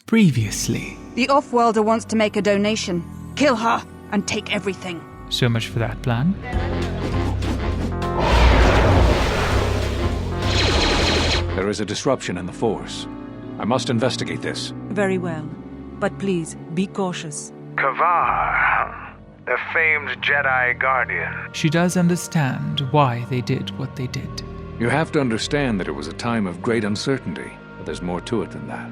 Previously. The Off-Worlder wants to make a donation. Kill her and take everything. So much for that plan. There is a disruption in the Force. I must investigate this. Very well. But please, be cautious. KOTOR, the famed Jedi Guardian. She does understand why they did what they did. You have to understand that it was a time of great uncertainty, but there's more to it than that.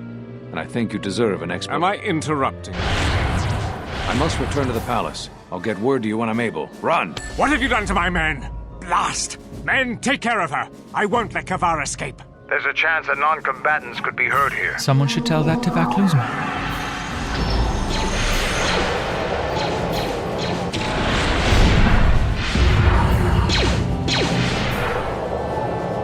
And I think you deserve an explanation. Am I interrupting? I must return to the palace. I'll get word to you when I'm able. Run! What have you done to my men? Blast! Men, take care of her. I won't let KOTOR escape. There's a chance that non-combatants could be hurt here. Someone should tell that to Vaklu's men.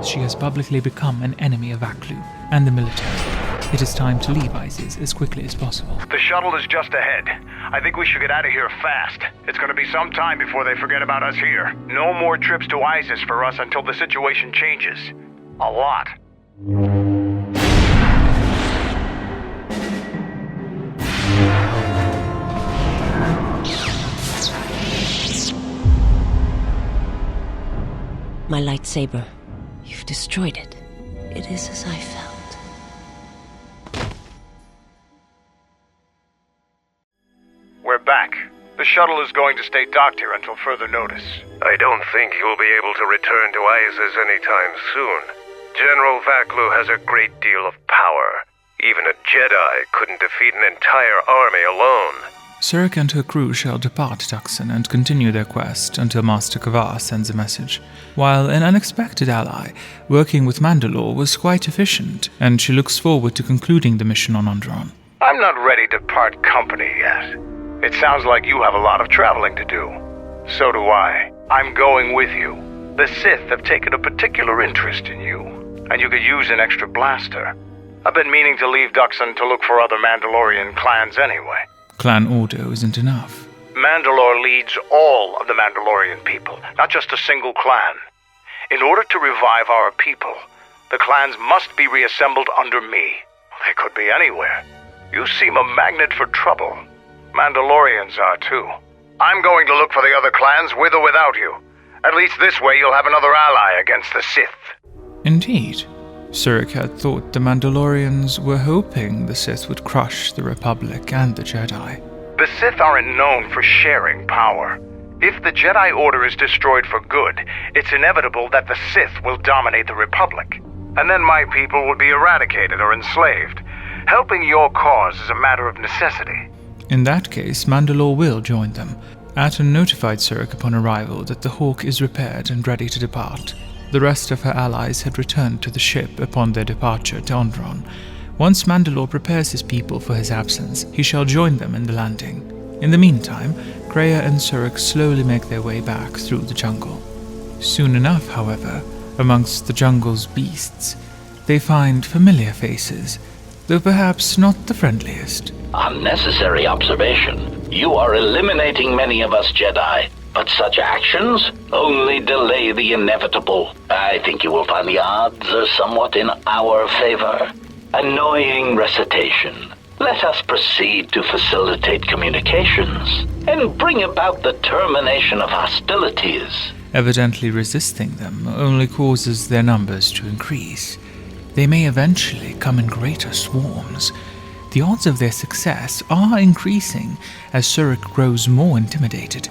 She has publicly become an enemy of Vaklu and the military. It is time to leave ISIS as quickly as possible. The shuttle is just ahead. I think we should get out of here fast. It's going to be some time before they forget about us here. No more trips to ISIS for us until the situation changes. A lot. My lightsaber. You've destroyed it. It is as I felt. We're back. The shuttle is going to stay docked here until further notice. I don't think you'll be able to return to ISIS anytime soon. General Vaklu has a great deal of power. Even a Jedi couldn't defeat an entire army alone. Surik and her crew shall depart Dxun and continue their quest until Master KOTOR sends a message. While an unexpected ally, working with Mandalore was quite efficient, and she looks forward to concluding the mission on Onderon. I'm not ready to part company yet. It sounds like you have a lot of traveling to do. So do I. I'm going with you. The Sith have taken a particular interest in you, and you could use an extra blaster. I've been meaning to leave Dxun to look for other Mandalorian clans anyway. Clan order isn't enough. Mandalore leads all of the Mandalorian people, not just a single clan. In order to revive our people, the clans must be reassembled under me. They could be anywhere. You seem a magnet for trouble. Mandalorians are too. I'm going to look for the other clans with or without you. At least this way you'll have another ally against the Sith. Indeed. Surik had thought the Mandalorians were hoping the Sith would crush the Republic and the Jedi. The Sith aren't known for sharing power. If the Jedi Order is destroyed for good, it's inevitable that the Sith will dominate the Republic. And then my people will be eradicated or enslaved. Helping your cause is a matter of necessity. In that case, Mandalore will join them. Aten notified Surik upon arrival that the Hawk is repaired and ready to depart. The rest of her allies had returned to the ship upon their departure to Onderon. Once Mandalore prepares his people for his absence, he shall join them in the landing. In the meantime, Kreia and Surik slowly make their way back through the jungle. Soon enough, however, amongst the jungle's beasts, they find familiar faces, though perhaps not the friendliest. Unnecessary observation. You are eliminating many of us Jedi. But such actions only delay the inevitable. I think you will find the odds are somewhat in our favor. Annoying recitation. Let us proceed to facilitate communications and bring about the termination of hostilities. Evidently resisting them only causes their numbers to increase. They may eventually come in greater swarms. The odds of their success are increasing as Surik grows more intimidated.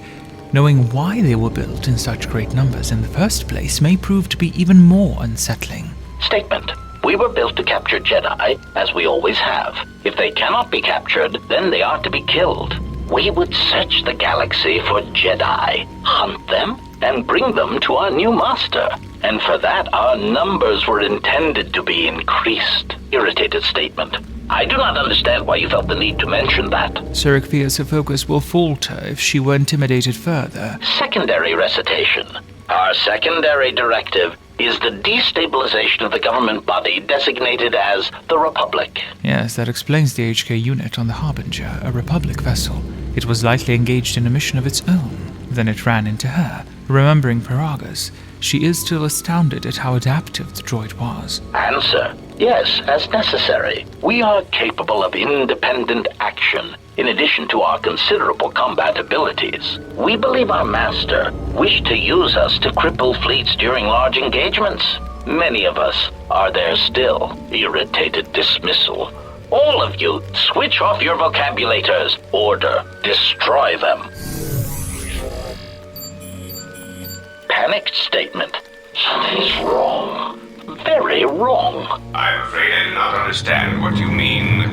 Knowing why they were built in such great numbers in the first place may prove to be even more unsettling. Statement. We were built to capture Jedi, as we always have. If they cannot be captured, then they are to be killed. We would search the galaxy for Jedi, hunt them, and bring them to our new master. And for that, our numbers were intended to be increased. Irritated statement. I do not understand why you felt the need to mention that. Surik fears her focus will falter if she were intimidated further. Secondary recitation. Our secondary directive is the destabilization of the government body designated as the Republic. Yes, that explains the HK unit on the Harbinger, a Republic vessel. It was likely engaged in a mission of its own. Then it ran into her. Remembering Paragas, she is still astounded at how adaptive the droid was. Answer. Yes, as necessary. We are capable of independent action, in addition to our considerable combat abilities. We believe our master wished to use us to cripple fleets during large engagements. Many of us are there still. Irritated dismissal. All of you, switch off your vocabulators. Order. Destroy them. Panicked statement. Something's wrong. Very wrong. I'm afraid I do not understand what you mean.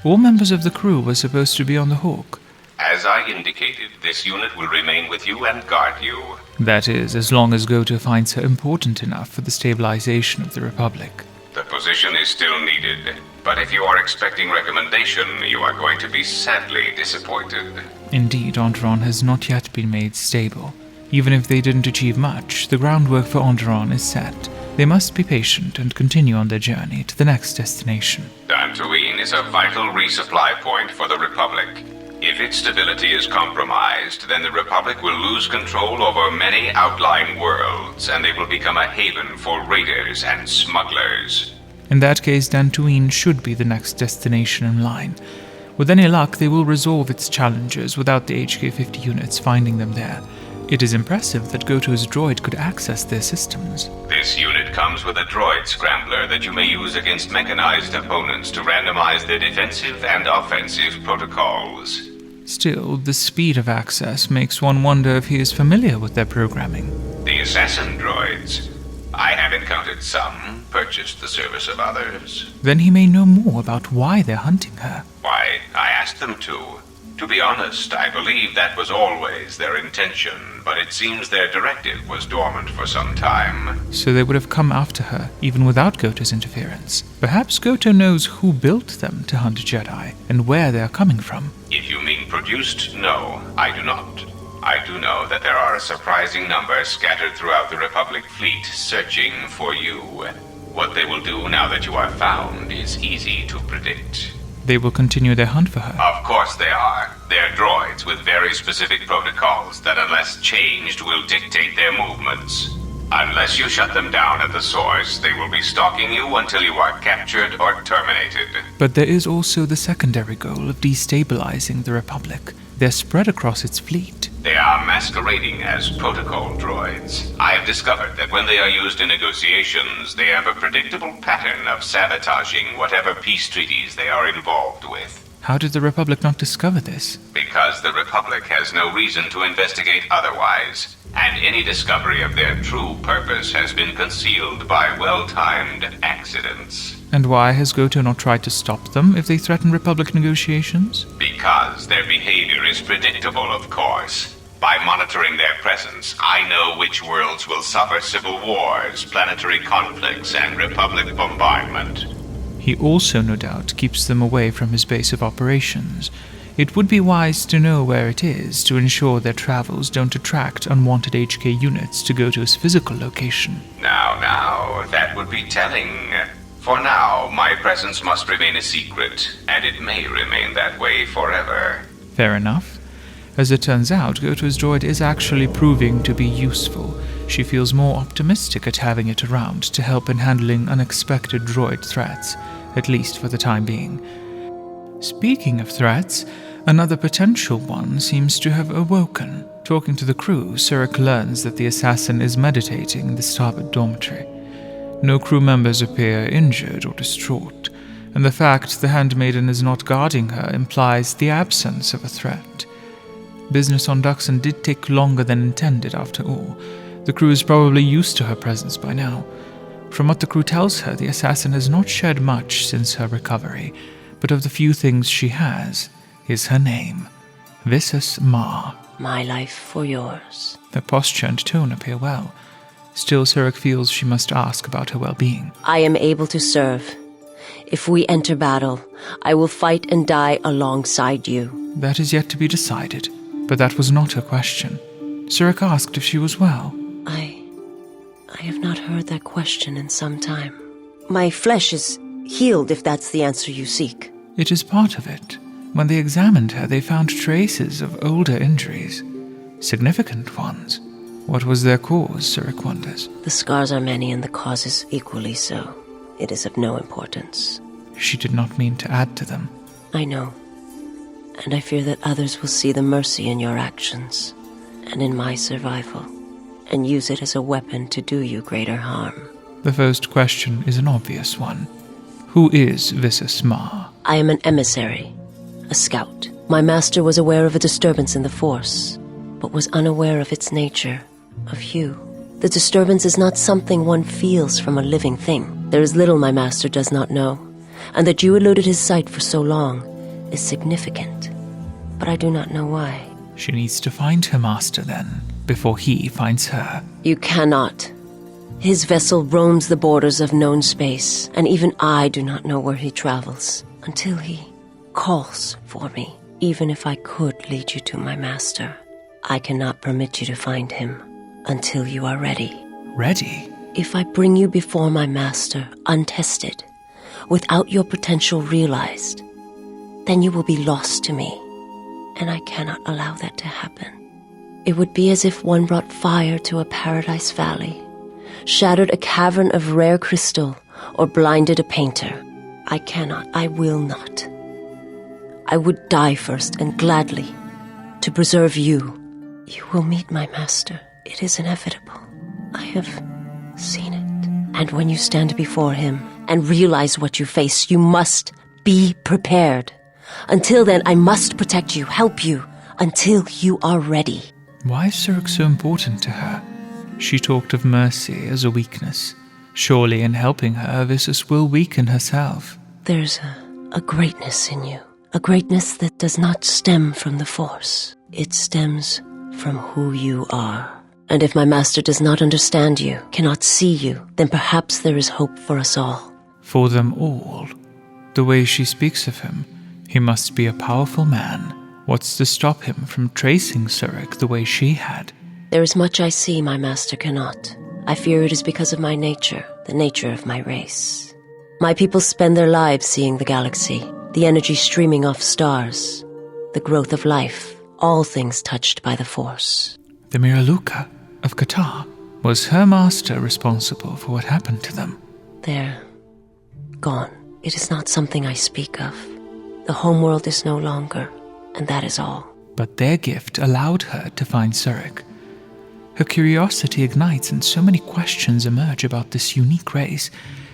All members of the crew were supposed to be on the Hawk. As I indicated, this unit will remain with you and guard you. That is, as long as KOTOR finds her important enough for the stabilization of the Republic. The position is still needed, but if you are expecting recommendation, you are going to be sadly disappointed. Indeed, Onderon has not yet been made stable. Even if they didn't achieve much, the groundwork for Onderon is set. They must be patient and continue on their journey to the next destination. Dantooine is a vital resupply point for the Republic. If its stability is compromised, then the Republic will lose control over many outlying worlds, and they will become a haven for raiders and smugglers. In that case, Dantooine should be the next destination in line. With any luck, they will resolve its challenges without the HK-50 units finding them there. It is impressive that KOTOR's droid could access their systems. This unit comes with a droid scrambler that you may use against mechanized opponents to randomize their defensive and offensive protocols. Still, the speed of access makes one wonder if he is familiar with their programming. The assassin droids. I have encountered some, purchased the service of others. Then he may know more about why they're hunting her. Why, I asked them to. To be honest, I believe that was always their intention, but it seems their directive was dormant for some time. So they would have come after her, even without KOTOR's interference. Perhaps KOTOR knows who built them to hunt Jedi, and where they are coming from. If you mean produced, no, I do not. I do know that there are a surprising number scattered throughout the Republic fleet searching for you. What they will do now that you are found is easy to predict. They will continue their hunt for her. Of course they are. They're droids with very specific protocols that, unless changed, will dictate their movements. Unless you shut them down at the source, they will be stalking you until you are captured or terminated. But there is also the secondary goal of destabilizing the Republic. They're spread across its fleet. They are masquerading as protocol droids. I have discovered that when they are used in negotiations, they have a predictable pattern of sabotaging whatever peace treaties they are involved with. How did the Republic not discover this? Because the Republic has no reason to investigate otherwise, and any discovery of their true purpose has been concealed by well-timed accidents. And why has KOTOR not tried to stop them if they threaten Republic negotiations? Because their behavior is predictable, of course. By monitoring their presence, I know which worlds will suffer civil wars, planetary conflicts, and Republic bombardment. He also, no doubt, keeps them away from his base of operations. It would be wise to know where it is to ensure their travels don't attract unwanted HK units to KOTOR's physical location. Now, that would be telling. For now, my presence must remain a secret, and it may remain that way forever. Fair enough. As it turns out, KOTOR's droid is actually proving to be useful. She feels more optimistic at having it around to help in handling unexpected droid threats, at least for the time being. Speaking of threats, another potential one seems to have awoken. Talking to the crew, Surik learns that the assassin is meditating in the starboard dormitory. No crew members appear injured or distraught, and the fact the handmaiden is not guarding her implies the absence of a threat. Business on Dxun did take longer than intended after all. The crew is probably used to her presence by now. From what the crew tells her, the assassin has not shared much since her recovery, but of the few things she has is her name, Visas Marr. My life for yours. Their posture and tone appear well. Still, Surik feels she must ask about her well-being. I am able to serve. If we enter battle, I will fight and die alongside you. That is yet to be decided, but that was not her question. Surik asked if she was well. I have not heard that question in some time. My flesh is healed, if that's the answer you seek. It is part of it. When they examined her, they found traces of older injuries. Significant ones. What was their cause, Surik wonders? The scars are many and the causes equally so. It is of no importance. She did not mean to add to them. I know. And I fear that others will see the mercy in your actions, and in my survival, and use it as a weapon to do you greater harm. The first question is an obvious one. Who is Visas Marr? I am an emissary, a scout. My master was aware of a disturbance in the Force, but was unaware of its nature, of you. The disturbance is not something one feels from a living thing. There is little my master does not know, and that you eluded his sight for so long is significant. But I do not know why. She needs to find her master then, before he finds her. You cannot. His vessel roams the borders of known space, and even I do not know where he travels, until he calls for me. Even if I could lead you to my master, I cannot permit you to find him until you are ready. Ready? If I bring you before my master untested, without your potential realized, then you will be lost to me, and I cannot allow that to happen. It would be as if one brought fire to a paradise valley, shattered a cavern of rare crystal, or blinded a painter. I cannot, I will not. I would die first, and gladly, to preserve you. You will meet my master. It is inevitable. I have seen it. And when you stand before him and realize what you face, you must be prepared. Until then, I must protect you, help you, until you are ready. Why is Surik so important to her? She talked of mercy as a weakness. Surely in helping her, Visas will weaken herself. There's a greatness in you. A greatness that does not stem from the Force. It stems from who you are. And if my master does not understand you, cannot see you, then perhaps there is hope for us all. For them all. The way she speaks of him, he must be a powerful man. What's to stop him from tracing Surik the way she had? There is much I see my master cannot. I fear it is because of my nature, the nature of my race. My people spend their lives seeing the galaxy, the energy streaming off stars, the growth of life, all things touched by the Force. The Miraluka of KOTOR. Was her master responsible for what happened to them? They're gone. It is not something I speak of. The homeworld is no longer, and that is all. But their gift allowed her to find Surik. Her curiosity ignites and so many questions emerge about this unique race,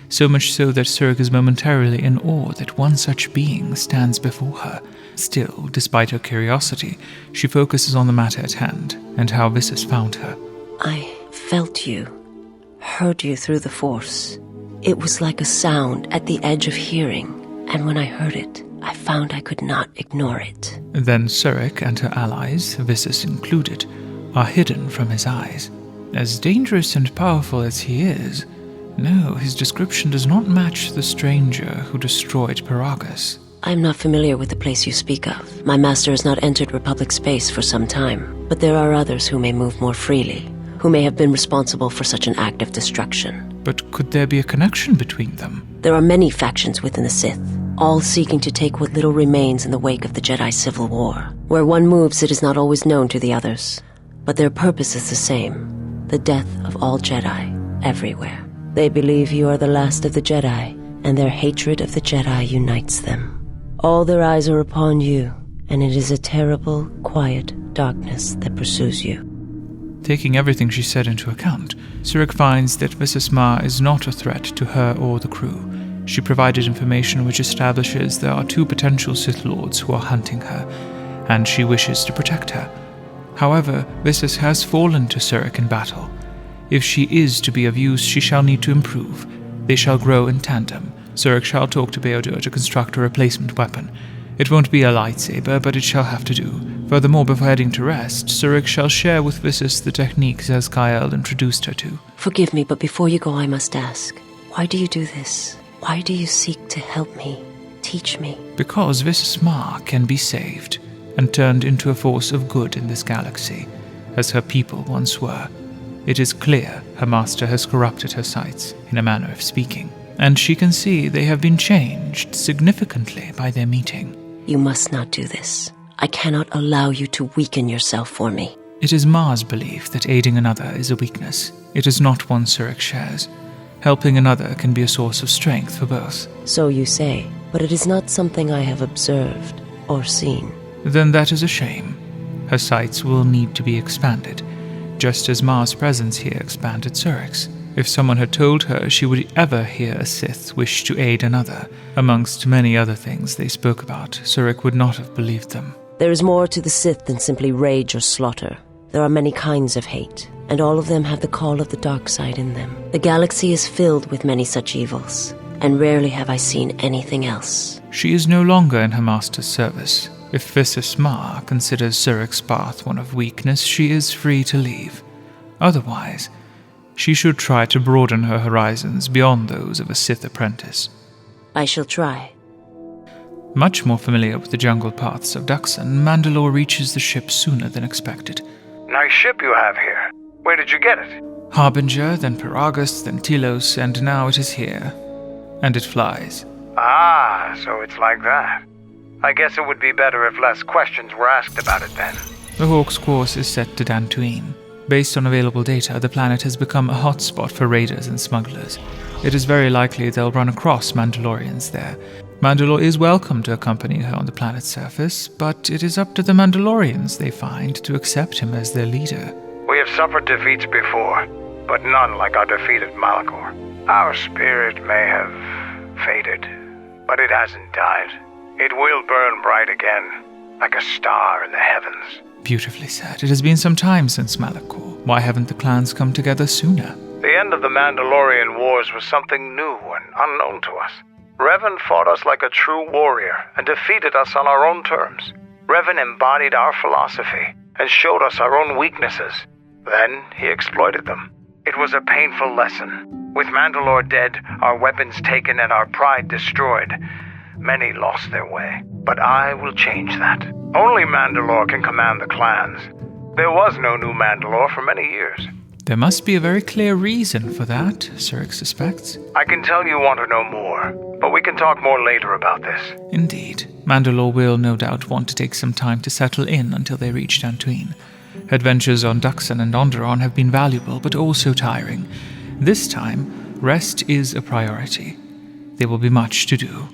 so much so that Surik is momentarily in awe that one such being stands before her. Still, despite her curiosity, she focuses on the matter at hand and how Visas found her. I felt you, heard you through the Force. It was like a sound at the edge of hearing, and when I heard it, I found I could not ignore it. Then Surik and her allies, Visas included, are hidden from his eyes. As dangerous and powerful as he is, no, his description does not match the stranger who destroyed Peragus. I am not familiar with the place you speak of. My master has not entered Republic space for some time, but there are others who may move more freely, who may have been responsible for such an act of destruction. But could there be a connection between them? There are many factions within the Sith, all seeking to take what little remains in the wake of the Jedi Civil War. Where one moves, it is not always known to the others, but their purpose is the same, the death of all Jedi, everywhere. They believe you are the last of the Jedi, and their hatred of the Jedi unites them. All their eyes are upon you, and it is a terrible, quiet darkness that pursues you. Taking everything she said into account, Surik finds that Visas Marr is not a threat to her or the crew. She provided information which establishes there are 2 potential Sith Lords who are hunting her, and she wishes to protect her. However, Visas has fallen to Surik in battle. If she is to be of use, she shall need to improve. They shall grow in tandem. Surik shall talk to Beodur to construct a replacement weapon. It won't be a lightsaber, but it shall have to do. Furthermore, before heading to rest, Surik shall share with Visas the techniques Azkael introduced her to. Forgive me, but before you go, I must ask, why do you do this? Why do you seek to help me, teach me? Because Visas Marr can be saved and turned into a force of good in this galaxy. as her people once were. It is clear her master has corrupted her sights, in a manner of speaking, and she can see they have been changed significantly by their meeting. You must not do this. I cannot allow you to weaken yourself for me. It is Marr's belief that aiding another is a weakness. It is not one Surik shares. Helping another can be a source of strength for both. So you say, but it is not something I have observed or seen. Then that is a shame. Her sights will need to be expanded, just as Marr's presence here expanded Surik's. If someone had told her she would ever hear a Sith wish to aid another, amongst many other things they spoke about, Surik would not have believed them. There is more to the Sith than simply rage or slaughter. There are many kinds of hate, and all of them have the call of the dark side in them. The galaxy is filled with many such evils, and rarely have I seen anything else. She is no longer in her master's service. If Visas Marr considers Surik's path one of weakness, she is free to leave. Otherwise, she should try to broaden her horizons beyond those of a Sith apprentice. I shall try. Much more familiar with the jungle paths of Dxun, Mandalore reaches the ship sooner than expected. Nice ship you have here. Where did you get it? Harbinger, then Paragus, then Telos, and now it is here. And it flies. Ah, so it's like that. I guess it would be better if less questions were asked about it then. The Hawk's course is set to Dantooine. Based on available data, the planet has become a hotspot for raiders and smugglers. It is very likely they'll run across Mandalorians there. Mandalore is welcome to accompany her on the planet's surface, but it is up to the Mandalorians they find to accept him as their leader. We have suffered defeats before, but none like our defeat at Malachor. Our spirit may have faded, but it hasn't died. It will burn bright again, like a star in the heavens. Beautifully said. It has been some time since Malachor. Why haven't the clans come together sooner? The end of the Mandalorian Wars was something new and unknown to us. Revan fought us like a true warrior and defeated us on our own terms. Revan embodied our philosophy and showed us our own weaknesses. Then he exploited them. It was a painful lesson. With Mandalore dead, our weapons taken, and our pride destroyed, many lost their way. But I will change that. Only Mandalore can command the clans. There was no new Mandalore for many years. There must be a very clear reason for that, Surik suspects. I can tell you want to know more, but we can talk more later about this. Indeed. Mandalore will no doubt want to take some time to settle in until they reach Dantooine. Adventures on Dxun and Onderon have been valuable, but also tiring. This time, rest is a priority. There will be much to do.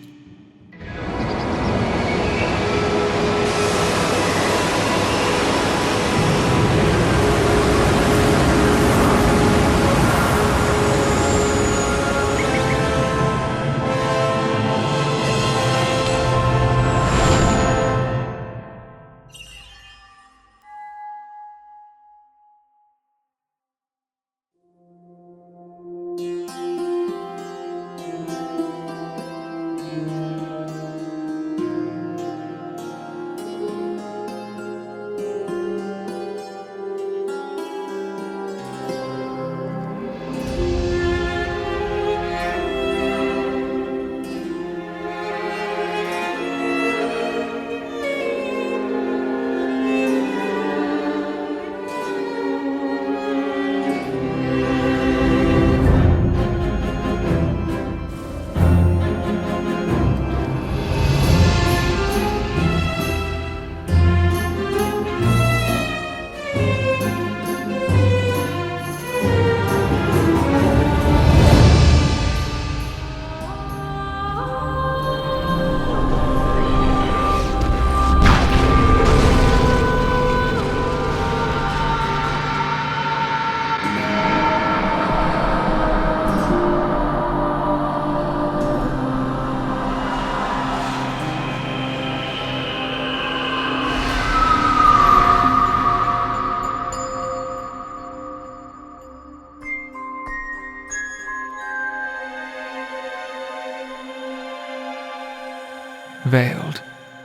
Veiled,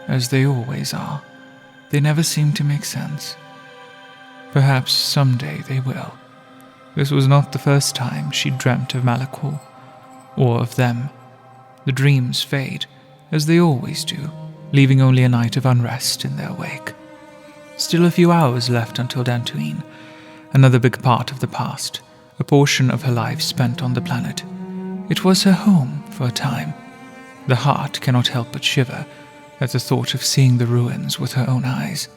as they always are, they never seem to make sense. Perhaps someday they will. This was not the first time she dreamt of Malachor, or of them. The dreams fade, as they always do, leaving only a night of unrest in their wake. Still a few hours left until Dantooine, another big part of the past, a portion of her life spent on the planet. It was her home for a time. The heart cannot help but shiver at the thought of seeing the ruins with her own eyes.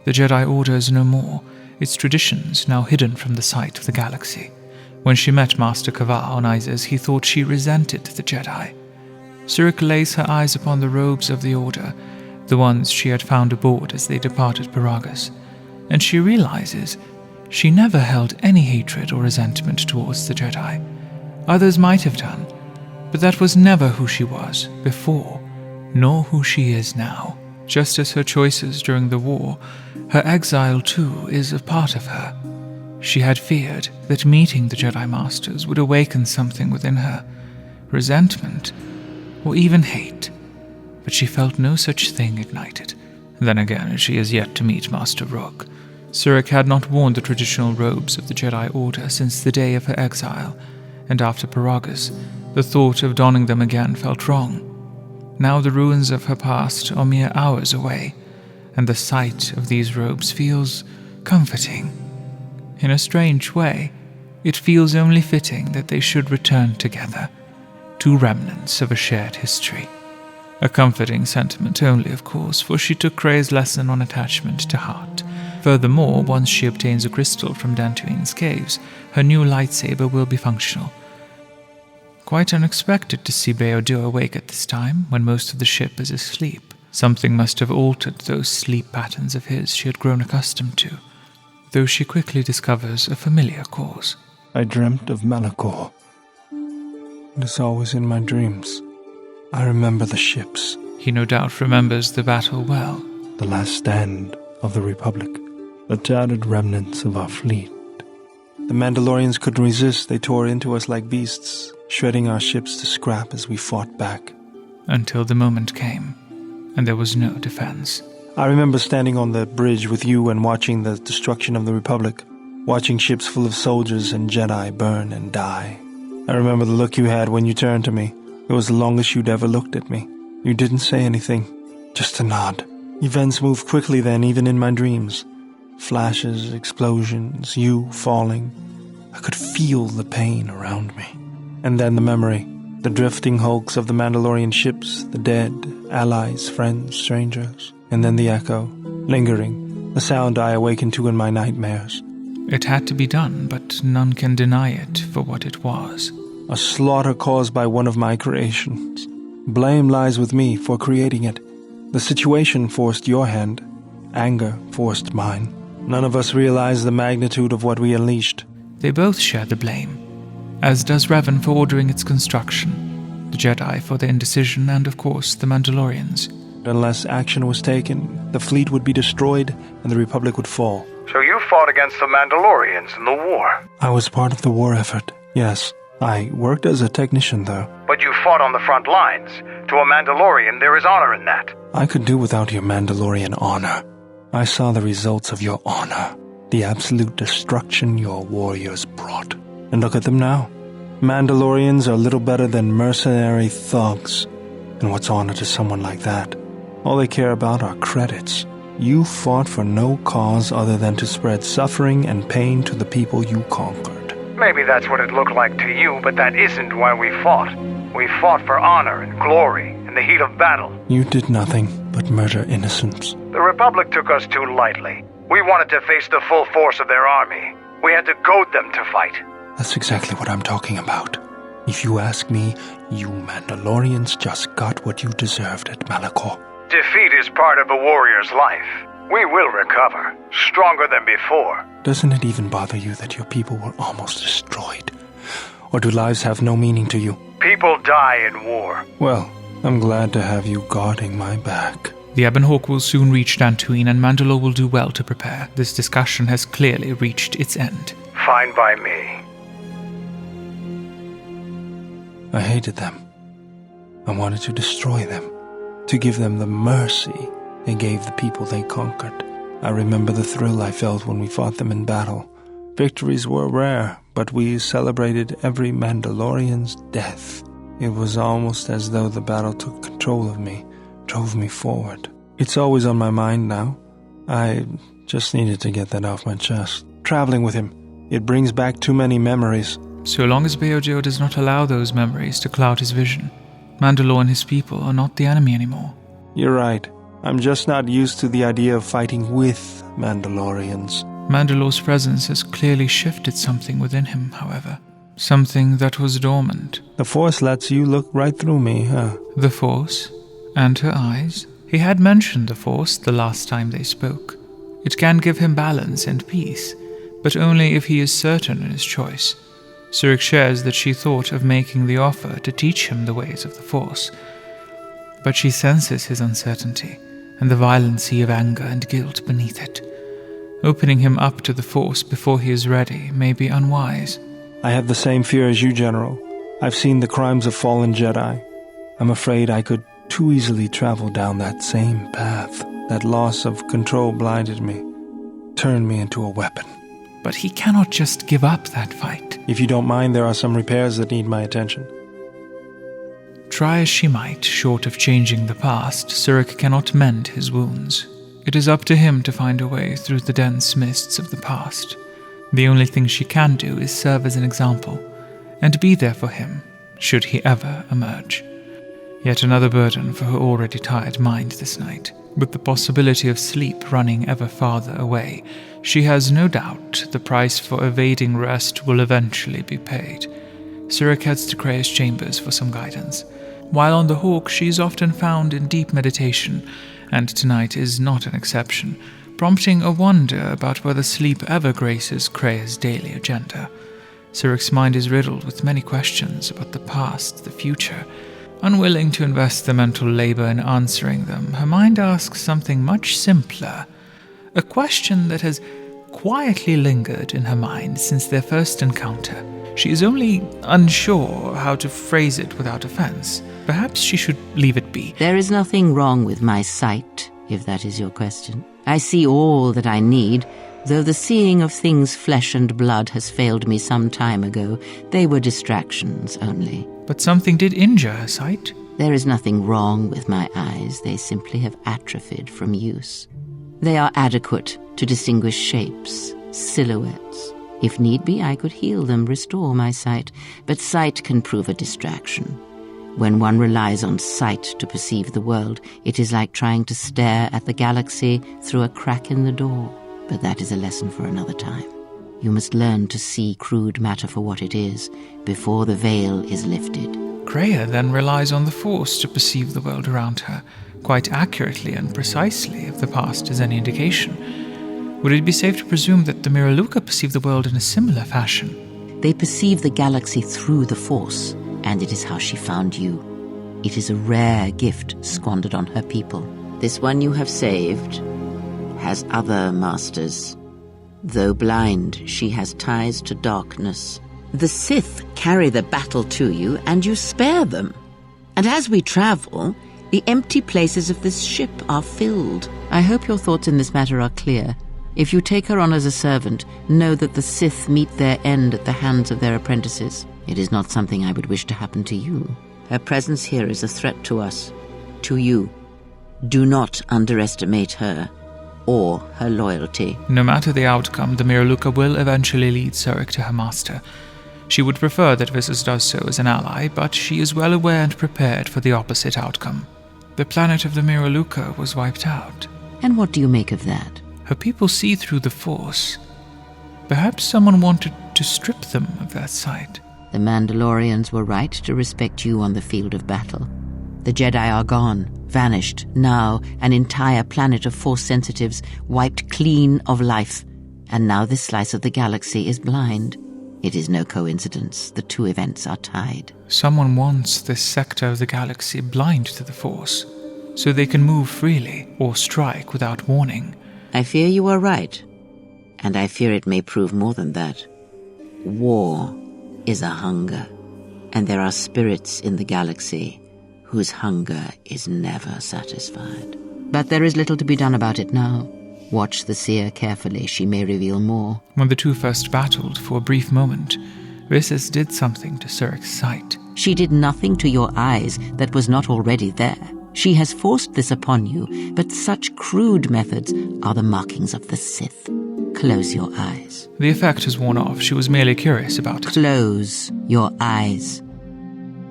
The Jedi Order is no more, its traditions now hidden from the sight of the galaxy. When she met Master Kavar on Izes, he thought she resented the Jedi. Surik lays her eyes upon the robes of the Order, the ones she had found aboard as they departed Paragus, and she realizes she never held any hatred or resentment towards the Jedi. Others might have done, but that was never who she was before, nor who she is now. Just as her choices during the war, her exile too is a part of her. She had feared that meeting the Jedi Masters would awaken something within her, resentment, or even hate, but she felt no such thing ignited. Then again, she is yet to meet Master Rook. Surik had not worn the traditional robes of the Jedi Order since the day of her exile, and after Paragus, the thought of donning them again felt wrong. Now the ruins of her past are mere hours away, and the sight of these robes feels comforting. In a strange way, it feels only fitting that they should return together, two remnants of a shared history. A comforting sentiment only, of course, for she took Kreia's lesson on attachment to heart. Furthermore, once she obtains a crystal from Dantooine's caves, her new lightsaber will be functional. Quite unexpected to see Beodur awake at this time, when most of the ship is asleep. Something must have altered those sleep patterns of his she had grown accustomed to, though she quickly discovers a familiar cause. I dreamt of Malachor. It is always in my dreams. I remember the ships. He no doubt remembers the battle well. The last stand of the Republic. The tattered remnants of our fleet. The Mandalorians couldn't resist. They tore into us like beasts, shredding our ships to scrap as we fought back. Until the moment came, and there was no defense. I remember standing on the bridge with you and watching the destruction of the Republic, watching ships full of soldiers and Jedi burn and die. I remember the look you had when you turned to me. It was the longest you'd ever looked at me. You didn't say anything, just a nod. Events moved quickly then, even in my dreams. Flashes, explosions, you falling. I could feel the pain around me. And then the memory, the drifting hulks of the Mandalorian ships, the dead, allies, friends, strangers. And then the echo, lingering, the sound I awakened to in my nightmares. It had to be done, but none can deny it for what it was. A slaughter caused by one of my creations. Blame lies with me for creating it. The situation forced your hand. Anger forced mine. None of us realized the magnitude of what we unleashed. They both share the blame, as does Revan for ordering its construction, the Jedi for their indecision, and of course the Mandalorians. Unless action was taken, the fleet would be destroyed and the Republic would fall. So you fought against the Mandalorians in the war? I was part of the war effort, yes. I worked as a technician, though. But you fought on the front lines. To a Mandalorian, there is honor in that. I could do without your Mandalorian honor. I saw the results of your honor, the absolute destruction your warriors brought. And look at them now. Mandalorians are little better than mercenary thugs. And what's honor to someone like that? All they care about are credits. You fought for no cause other than to spread suffering and pain to the people you conquered. Maybe that's what it looked like to you, but that isn't why we fought. We fought for honor and glory in the heat of battle. You did nothing but murder innocents. The Republic took us too lightly. We wanted to face the full force of their army. We had to goad them to fight. That's exactly what I'm talking about. If you ask me, you Mandalorians just got what you deserved at Malachor. Defeat is part of a warrior's life. We will recover, stronger than before. Doesn't it even bother you that your people were almost destroyed? Or do lives have no meaning to you? People die in war. Well, I'm glad to have you guarding my back. The Ebon Hawk will soon reach Dantooine, and Mandalore will do well to prepare. This discussion has clearly reached its end. Fine by me. I hated them. I wanted to destroy them, to give them the mercy they gave the people they conquered. I remember the thrill I felt when we fought them in battle. Victories were rare, but we celebrated every Mandalorian's death. It was almost as though the battle took control of me, drove me forward. It's always on my mind now. I just needed to get that off my chest. Traveling with him, it brings back too many memories. So long as Beojo does not allow those memories to cloud his vision, Mandalore and his people are not the enemy anymore. You're right. I'm just not used to the idea of fighting with Mandalorians. Mandalore's presence has clearly shifted something within him, however. Something that was dormant. The Force lets you look right through me, huh? The Force? And her eyes? He had mentioned the Force the last time they spoke. It can give him balance and peace, but only if he is certain in his choice. Surik shares that she thought of making the offer to teach him the ways of the Force, but she senses his uncertainty and the violent sea of anger and guilt beneath it. Opening him up to the Force before he is ready may be unwise. I have the same fear as you, General. I've seen the crimes of fallen Jedi. I'm afraid I could too easily travel down that same path. That loss of control blinded me, turned me into a weapon. But he cannot just give up that fight. If you don't mind, there are some repairs that need my attention. Try as she might, short of changing the past, Surik cannot mend his wounds. It is up to him to find a way through the dense mists of the past. The only thing she can do is serve as an example, and be there for him, should he ever emerge. Yet another burden for her already tired mind this night. With the possibility of sleep running ever farther away, she has no doubt the price for evading rest will eventually be paid. Surik heads to Kreia's chambers for some guidance. While on the Hawk, she is often found in deep meditation, and tonight is not an exception, prompting a wonder about whether sleep ever graces Kreia's daily agenda. Surik's mind is riddled with many questions about the past, the future. Unwilling to invest the mental labor in answering them, her mind asks something much simpler, a question that has quietly lingered in her mind since their first encounter. She is only unsure how to phrase it without offense. Perhaps she should leave it be. There is nothing wrong with my sight, if that is your question. I see all that I need, though the seeing of things flesh and blood has failed me some time ago. They were distractions only. But something did injure her sight. There is nothing wrong with my eyes. They simply have atrophied from use. They are adequate to distinguish shapes, silhouettes. If need be, I could heal them, restore my sight. But sight can prove a distraction. When one relies on sight to perceive the world, it is like trying to stare at the galaxy through a crack in the door. But that is a lesson for another time. You must learn to see crude matter for what it is, before the veil is lifted. Kreia then relies on the Force to perceive the world around her, quite accurately and precisely, if the past is any indication. Would it be safe to presume that the Miraluka perceive the world in a similar fashion? They perceive the galaxy through the Force, and it is how she found you. It is a rare gift squandered on her people. This one you have saved has other masters. Though blind, she has ties to darkness. The Sith carry the battle to you, and you spare them. And as we travel, the empty places of this ship are filled. I hope your thoughts in this matter are clear. If you take her on as a servant, know that the Sith meet their end at the hands of their apprentices. It is not something I would wish to happen to you. Her presence here is a threat to us, to you. Do not underestimate her or her loyalty. No matter the outcome, the Miraluka will eventually lead Surik to her master. She would prefer that Visas does so as an ally, but she is well aware and prepared for the opposite outcome. The planet of the Miraluka was wiped out. And what do you make of that? Her people see through the Force. Perhaps someone wanted to strip them of that sight. The Mandalorians were right to respect you on the field of battle. The Jedi are gone, vanished. Now an entire planet of Force sensitives wiped clean of life. And now this slice of the galaxy is blind. It is no coincidence. The two events are tied. Someone wants this sector of the galaxy blind to the Force, so they can move freely or strike without warning. I fear you are right. And I fear it may prove more than that. War is a hunger. And there are spirits in the galaxy whose hunger is never satisfied. But there is little to be done about it now. Watch the seer carefully. She may reveal more. When the two first battled for a brief moment, Visas did something to Surik's sight. She did nothing to your eyes that was not already there. She has forced this upon you, but such crude methods are the markings of the Sith. Close your eyes. The effect has worn off. She was merely curious about it. Close your eyes.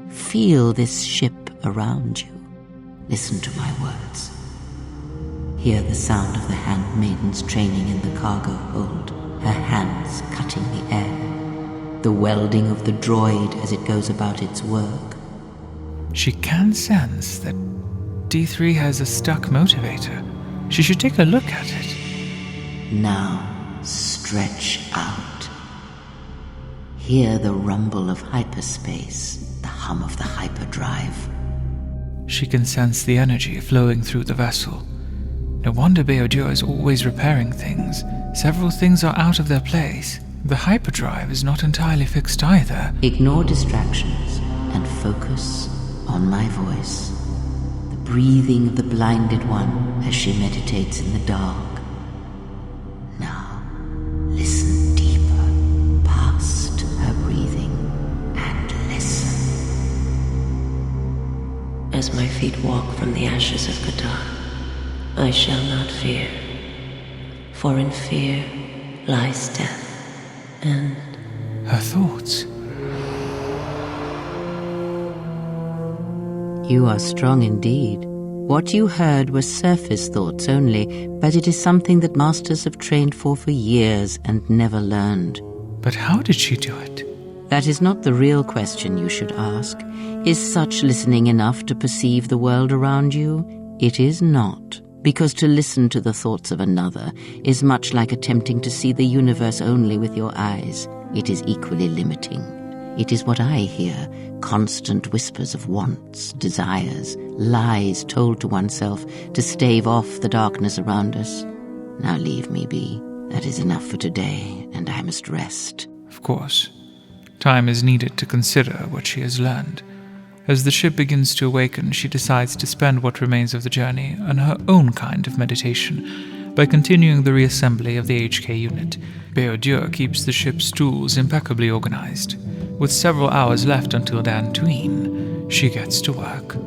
Feel this ship around you. Listen to my words. Hear the sound of the handmaidens training in the cargo hold, her hands cutting the air. The welding of the droid as it goes about its work. She can sense that D3 has a stuck motivator. She should take a look at it. Now, stretch out. Hear the rumble of hyperspace, the hum of the hyperdrive. She can sense the energy flowing through the vessel. No wonder Beodur is always repairing things. Several things are out of their place. The hyperdrive is not entirely fixed either. Ignore distractions and focus on my voice. The breathing of the blinded one as she meditates in the dark. Now, listen deeper past her breathing and listen. As my feet walk from the ashes of KOTOR, I shall not fear, for in fear lies death, and... Her thoughts. You are strong indeed. What you heard were surface thoughts only, but it is something that masters have trained for years and never learned. But how did she do it? That is not the real question you should ask. Is such listening enough to perceive the world around you? It is not. Because to listen to the thoughts of another is much like attempting to see the universe only with your eyes. It is equally limiting. It is what I hear, constant whispers of wants, desires, lies told to oneself to stave off the darkness around us. Now leave me be. That is enough for today, and I must rest. Of course. Time is needed to consider what she has learned. As the ship begins to awaken, she decides to spend what remains of the journey on her own kind of meditation by continuing the reassembly of the HK unit. Beodur keeps the ship's tools impeccably organized. With several hours left until Dantooine, she gets to work.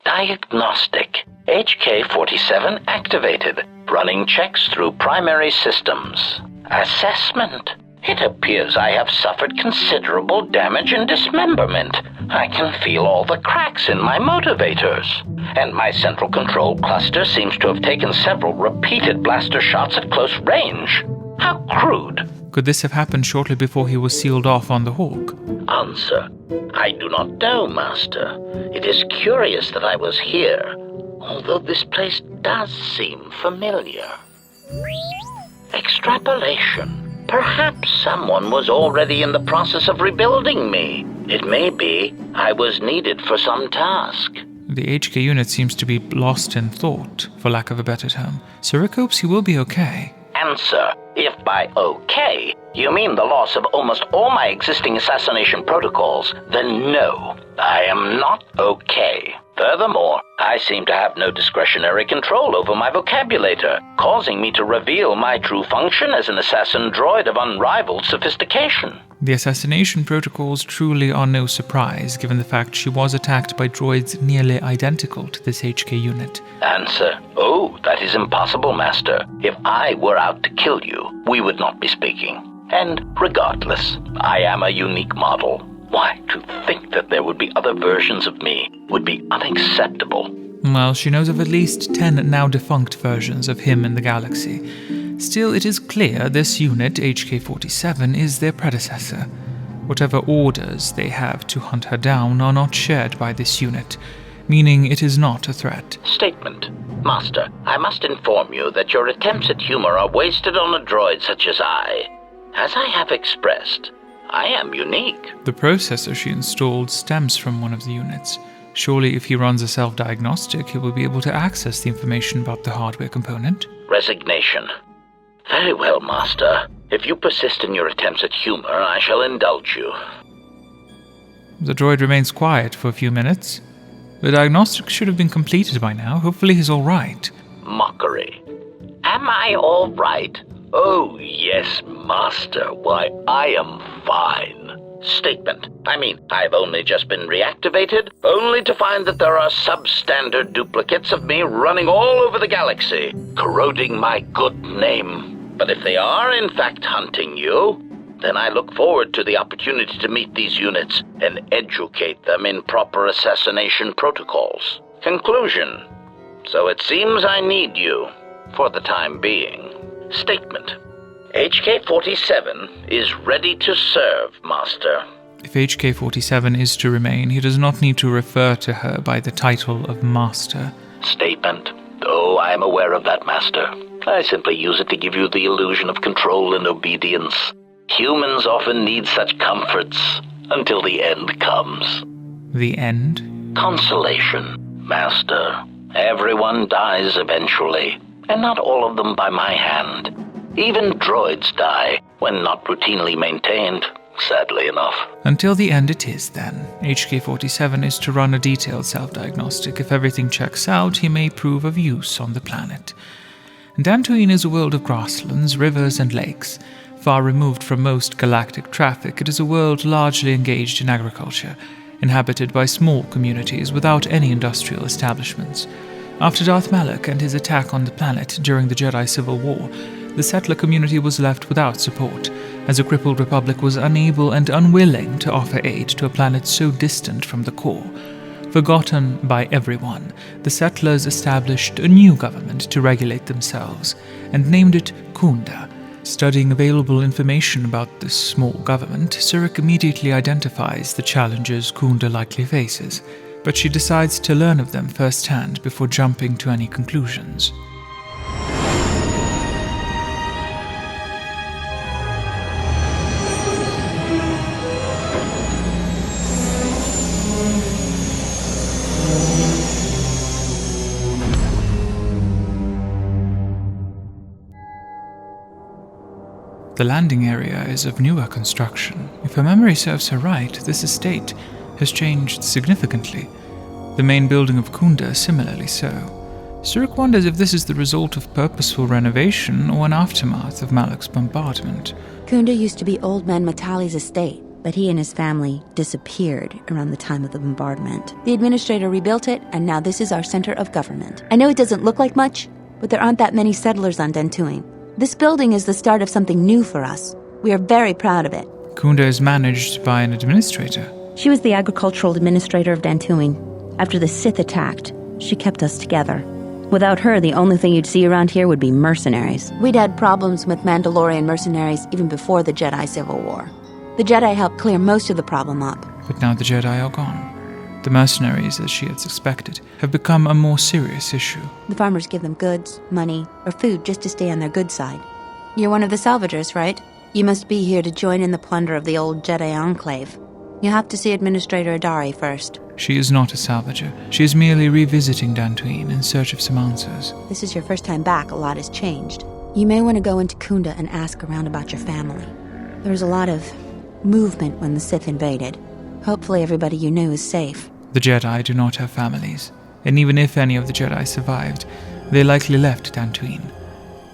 Diagnostic. HK-47 activated. Running checks through primary systems. Assessment. It appears I have suffered considerable damage and dismemberment. I can feel all the cracks in my motivators. And my central control cluster seems to have taken several repeated blaster shots at close range. How crude. Could this have happened shortly before he was sealed off on the Hawk? Answer. I do not know, Master. It is curious that I was here, although this place does seem familiar. Extrapolation. Perhaps someone was already in the process of rebuilding me. It may be I was needed for some task. The HK unit seems to be lost in thought, for lack of a better term. Surik hopes he will be okay. Answer. If by okay you mean the loss of almost all my existing assassination protocols, then no, I am not okay. Furthermore, I seem to have no discretionary control over my vocabulator, causing me to reveal my true function as an assassin droid of unrivaled sophistication. The assassination protocols truly are no surprise, given the fact she was attacked by droids nearly identical to this HK unit. Answer. Oh, that is impossible, Master. If I were out to kill you, we would not be speaking. And regardless, I am a unique model. Why, to think that there would be other versions of me would be unacceptable. Well, she knows of at least 10 now defunct versions of him in the galaxy. Still, it is clear this unit, HK-47, is their predecessor. Whatever orders they have to hunt her down are not shared by this unit, meaning it is not a threat. Statement. Master, I must inform you that your attempts at humor are wasted on a droid such as I. As I have expressed, I am unique. The processor she installed stems from one of the units. Surely if he runs a self-diagnostic, he will be able to access the information about the hardware component. Resignation. Very well, Master. If you persist in your attempts at humor, I shall indulge you. The droid remains quiet for a few minutes. The diagnostic should have been completed by now. Hopefully he's all right. Mockery. Am I all right? Oh, yes. Yes, Master. Why, I am fine. Statement. I've only just been reactivated, only to find that there are substandard duplicates of me running all over the galaxy, corroding my good name. But if they are in fact hunting you, then I look forward to the opportunity to meet these units and educate them in proper assassination protocols. Conclusion. So it seems I need you, for the time being. Statement. HK-47 is ready to serve, Master. If HK-47 is to remain, he does not need to refer to her by the title of Master. Statement. Oh, I am aware of that, Master. I simply use it to give you the illusion of control and obedience. Humans often need such comforts until the end comes. The end? Consolation, Master. Everyone dies eventually, and not all of them by my hand. Even droids die when not routinely maintained, sadly enough. Until the end it is, then. HK-47 is to run a detailed self-diagnostic. If everything checks out, he may prove of use on the planet. Dantooine is a world of grasslands, rivers, and lakes. Far removed from most galactic traffic, it is a world largely engaged in agriculture, inhabited by small communities without any industrial establishments. After Darth Malak and his attack on the planet during the Jedi Civil War, the settler community was left without support, as a crippled Republic was unable and unwilling to offer aid to a planet so distant from the core. Forgotten by everyone, the settlers established a new government to regulate themselves, and named it Khoonda. Studying available information about this small government, Surik immediately identifies the challenges Khoonda likely faces, but she decides to learn of them firsthand before jumping to any conclusions. The landing area is of newer construction. If her memory serves her right, this estate has changed significantly. The main building of Khoonda similarly so. Surik wonders if this is the result of purposeful renovation or an aftermath of Malak's bombardment. Khoonda used to be Old Man Matali's estate, but he and his family disappeared around the time of the bombardment. The administrator rebuilt it, and now this is our center of government. I know it doesn't look like much, but there aren't that many settlers on Dantooine. This building is the start of something new for us. We are very proud of it. Khoonda is managed by an administrator. She was the agricultural administrator of Dantooine. After the Sith attacked, she kept us together. Without her, the only thing you'd see around here would be mercenaries. We'd had problems with Mandalorian mercenaries even before the Jedi Civil War. The Jedi helped clear most of the problem up. But now the Jedi are gone. The mercenaries, as she had suspected, have become a more serious issue. The farmers give them goods, money, or food just to stay on their good side. You're one of the salvagers, right? You must be here to join in the plunder of the old Jedi Enclave. You have to see Administrator Adari first. She is not a salvager. She is merely revisiting Dantooine in search of some answers. This is your first time back. A lot has changed. You may want to go into Khoonda and ask around about your family. There was a lot of movement when the Sith invaded. Hopefully everybody you knew is safe. The Jedi do not have families, and even if any of the Jedi survived, they likely left Dantooine.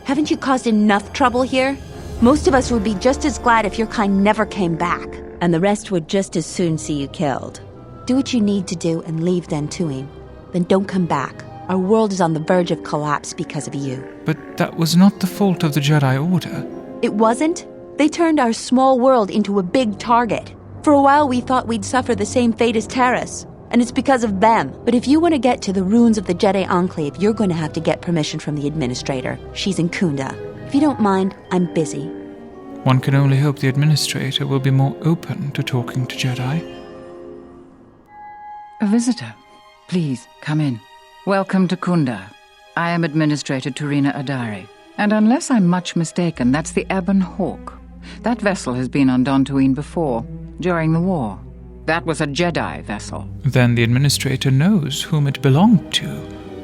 Haven't you caused enough trouble here? Most of us would be just as glad if your kind never came back. And the rest would just as soon see you killed. Do what you need to do and leave Dantooine. Then don't come back. Our world is on the verge of collapse because of you. But that was not the fault of the Jedi Order. It wasn't? They turned our small world into a big target. For a while we thought we'd suffer the same fate as Terrace. And it's because of them. But if you want to get to the ruins of the Jedi Enclave, you're going to have to get permission from the Administrator. She's in Khoonda. If you don't mind, I'm busy. One can only hope the Administrator will be more open to talking to Jedi. A visitor. Please, come in. Welcome to Khoonda. I am Administrator Turina Adari. And unless I'm much mistaken, that's the Ebon Hawk. That vessel has been on Dantooine before, during the war. That was a Jedi vessel. Then the Administrator knows whom it belonged to,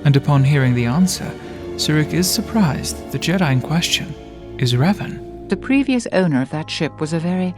and upon hearing the answer, Surik is surprised that the Jedi in question is Revan. The previous owner of that ship was a very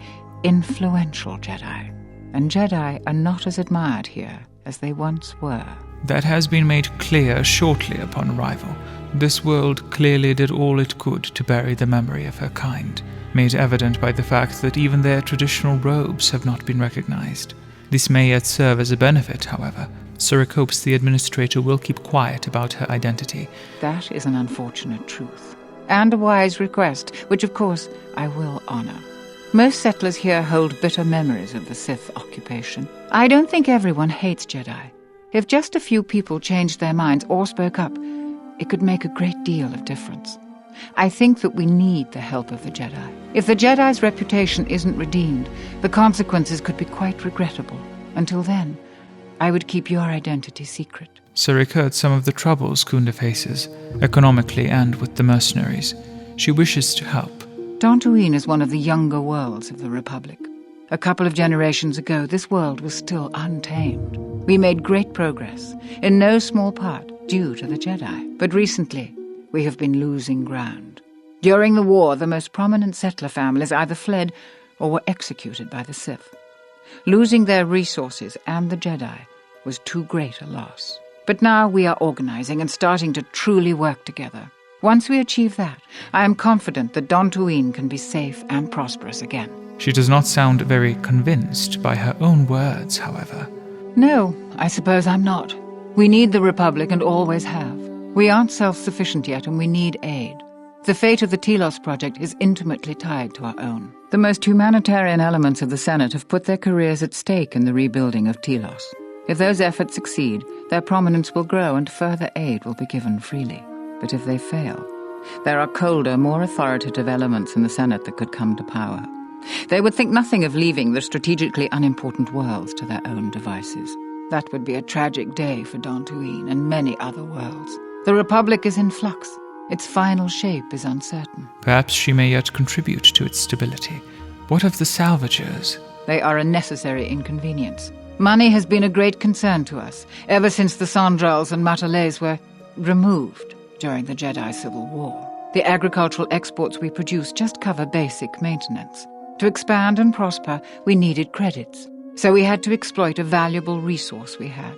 influential Jedi, and Jedi are not as admired here as they once were. That has been made clear shortly upon arrival. This world clearly did all it could to bury the memory of her kind, made evident by the fact that even their traditional robes have not been recognized. This may yet serve as a benefit, however. Surik hopes the administrator will keep quiet about her identity. That is an unfortunate truth, and a wise request, which of course I will honor. Most settlers here hold bitter memories of the Sith occupation. I don't think everyone hates Jedi. If just a few people changed their minds or spoke up, it could make a great deal of difference. I think that we need the help of the Jedi. If the Jedi's reputation isn't redeemed, the consequences could be quite regrettable. Until then, I would keep your identity secret. Surik heard some of the troubles Khoonda faces, economically and with the mercenaries. She wishes to help. Dantooine is one of the younger worlds of the Republic. A couple of generations ago, this world was still untamed. We made great progress, in no small part due to the Jedi. But recently, we have been losing ground. During the war, the most prominent settler families either fled or were executed by the Sith. Losing their resources and the Jedi was too great a loss. But now we are organizing and starting to truly work together. Once we achieve that, I am confident that Dantooine can be safe and prosperous again. She does not sound very convinced by her own words, however. No, I suppose I'm not. We need the Republic and always have. We aren't self-sufficient yet and we need aid. The fate of the Telos project is intimately tied to our own. The most humanitarian elements of the Senate have put their careers at stake in the rebuilding of Telos. If those efforts succeed, their prominence will grow and further aid will be given freely. But if they fail, there are colder, more authoritative elements in the Senate that could come to power. They would think nothing of leaving the strategically unimportant worlds to their own devices. That would be a tragic day for Dantooine and many other worlds. The Republic is in flux. Its final shape is uncertain. Perhaps she may yet contribute to its stability. What of the salvagers? They are a necessary inconvenience. Money has been a great concern to us, ever since the Sandrals and Matalays were removed during the Jedi Civil War. The agricultural exports we produce just cover basic maintenance. To expand and prosper, we needed credits. So we had to exploit a valuable resource we had,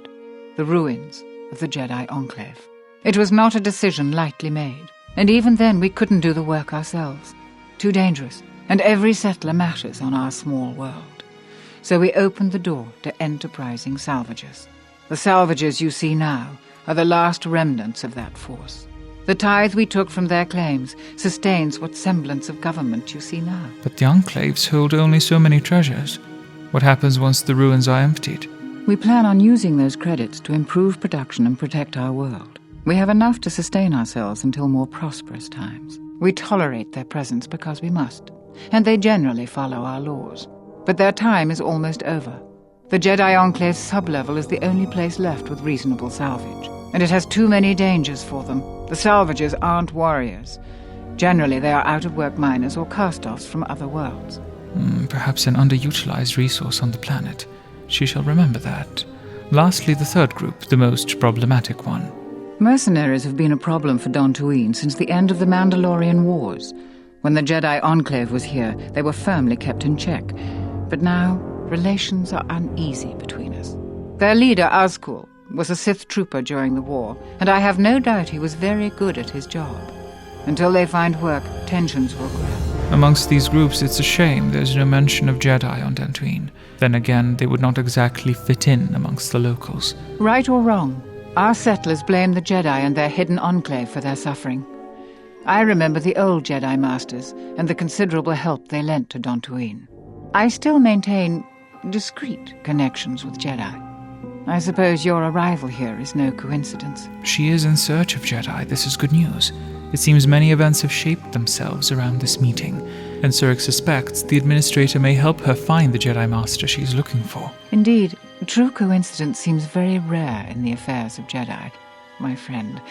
the ruins of the Jedi Enclave. It was not a decision lightly made, and even then we couldn't do the work ourselves. Too dangerous, and every settler matters on our small world. So we opened the door to enterprising salvagers. The salvagers you see now are the last remnants of that force. The tithe we took from their claims sustains what semblance of government you see now. But the enclaves hold only so many treasures. What happens once the ruins are emptied? We plan on using those credits to improve production and protect our world. We have enough to sustain ourselves until more prosperous times. We tolerate their presence because we must, and they generally follow our laws. But their time is almost over. The Jedi Enclave's sublevel is the only place left with reasonable salvage, and it has too many dangers for them. The salvagers aren't warriors. Generally, they are out-of-work miners or cast-offs from other worlds. Perhaps an underutilized resource on the planet. She shall remember that. Lastly, the third group, the most problematic one. Mercenaries have been a problem for Dantooine since the end of the Mandalorian Wars. When the Jedi Enclave was here, they were firmly kept in check. But now, relations are uneasy between us. Their leader, Azkul, was a Sith trooper during the war, and I have no doubt he was very good at his job. Until they find work, tensions will grow. Amongst these groups, it's a shame there's no mention of Jedi on Dantooine. Then again, they would not exactly fit in amongst the locals. Right or wrong, our settlers blame the Jedi and their hidden enclave for their suffering. I remember the old Jedi Masters and the considerable help they lent to Dantooine. I still maintain discreet connections with Jedi. I suppose your arrival here is no coincidence. She is in search of Jedi. This is good news. It seems many events have shaped themselves around this meeting, and Surik suspects the Administrator may help her find the Jedi Master she's looking for. Indeed, true coincidence seems very rare in the affairs of Jedi. My friend,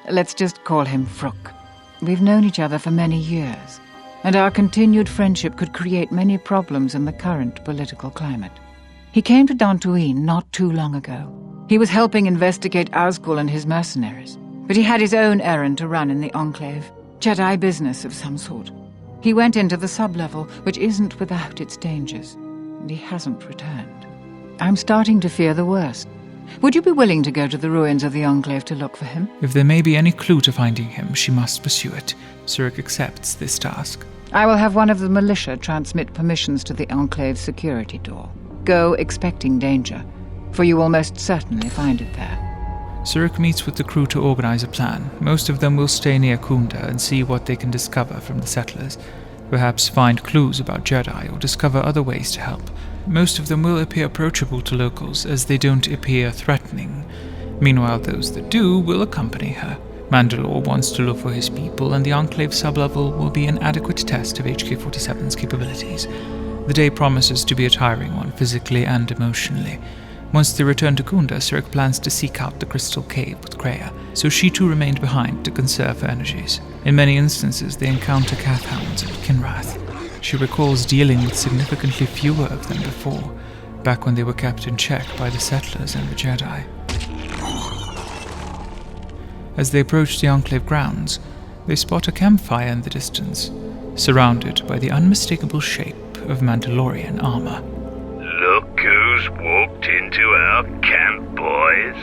let's just call him Fruk. We've known each other for many years, and our continued friendship could create many problems in the current political climate. He came to Dantooine not too long ago. He was helping investigate Azkul and his mercenaries, but he had his own errand to run in the Enclave, Jedi business of some sort. He went into the sublevel, which isn't without its dangers, and he hasn't returned. I'm starting to fear the worst. Would you be willing to go to the ruins of the Enclave to look for him? If there may be any clue to finding him, she must pursue it. Surik accepts this task. I will have one of the militia transmit permissions to the Enclave security door. Go expecting danger, for you will most certainly find it there. Surik meets with the crew to organize a plan. Most of them will stay near Khoonda and see what they can discover from the settlers. Perhaps find clues about Jedi or discover other ways to help. Most of them will appear approachable to locals as they don't appear threatening. Meanwhile, those that do will accompany her. Mandalore wants to look for his people, and the Enclave sublevel will be an adequate test of HK-47's capabilities. The day promises to be a tiring one, physically and emotionally. Once they return to Khoonda, Surik plans to seek out the Crystal Cave with Kreia, so she too remained behind to conserve her energies. In many instances, they encounter Kath Hounds and Kinrath. She recalls dealing with significantly fewer of them before, back when they were kept in check by the settlers and the Jedi. As they approach the Enclave grounds, they spot a campfire in the distance, surrounded by the unmistakable shape of Mandalorian armor. Look who's walked into our camp, boys.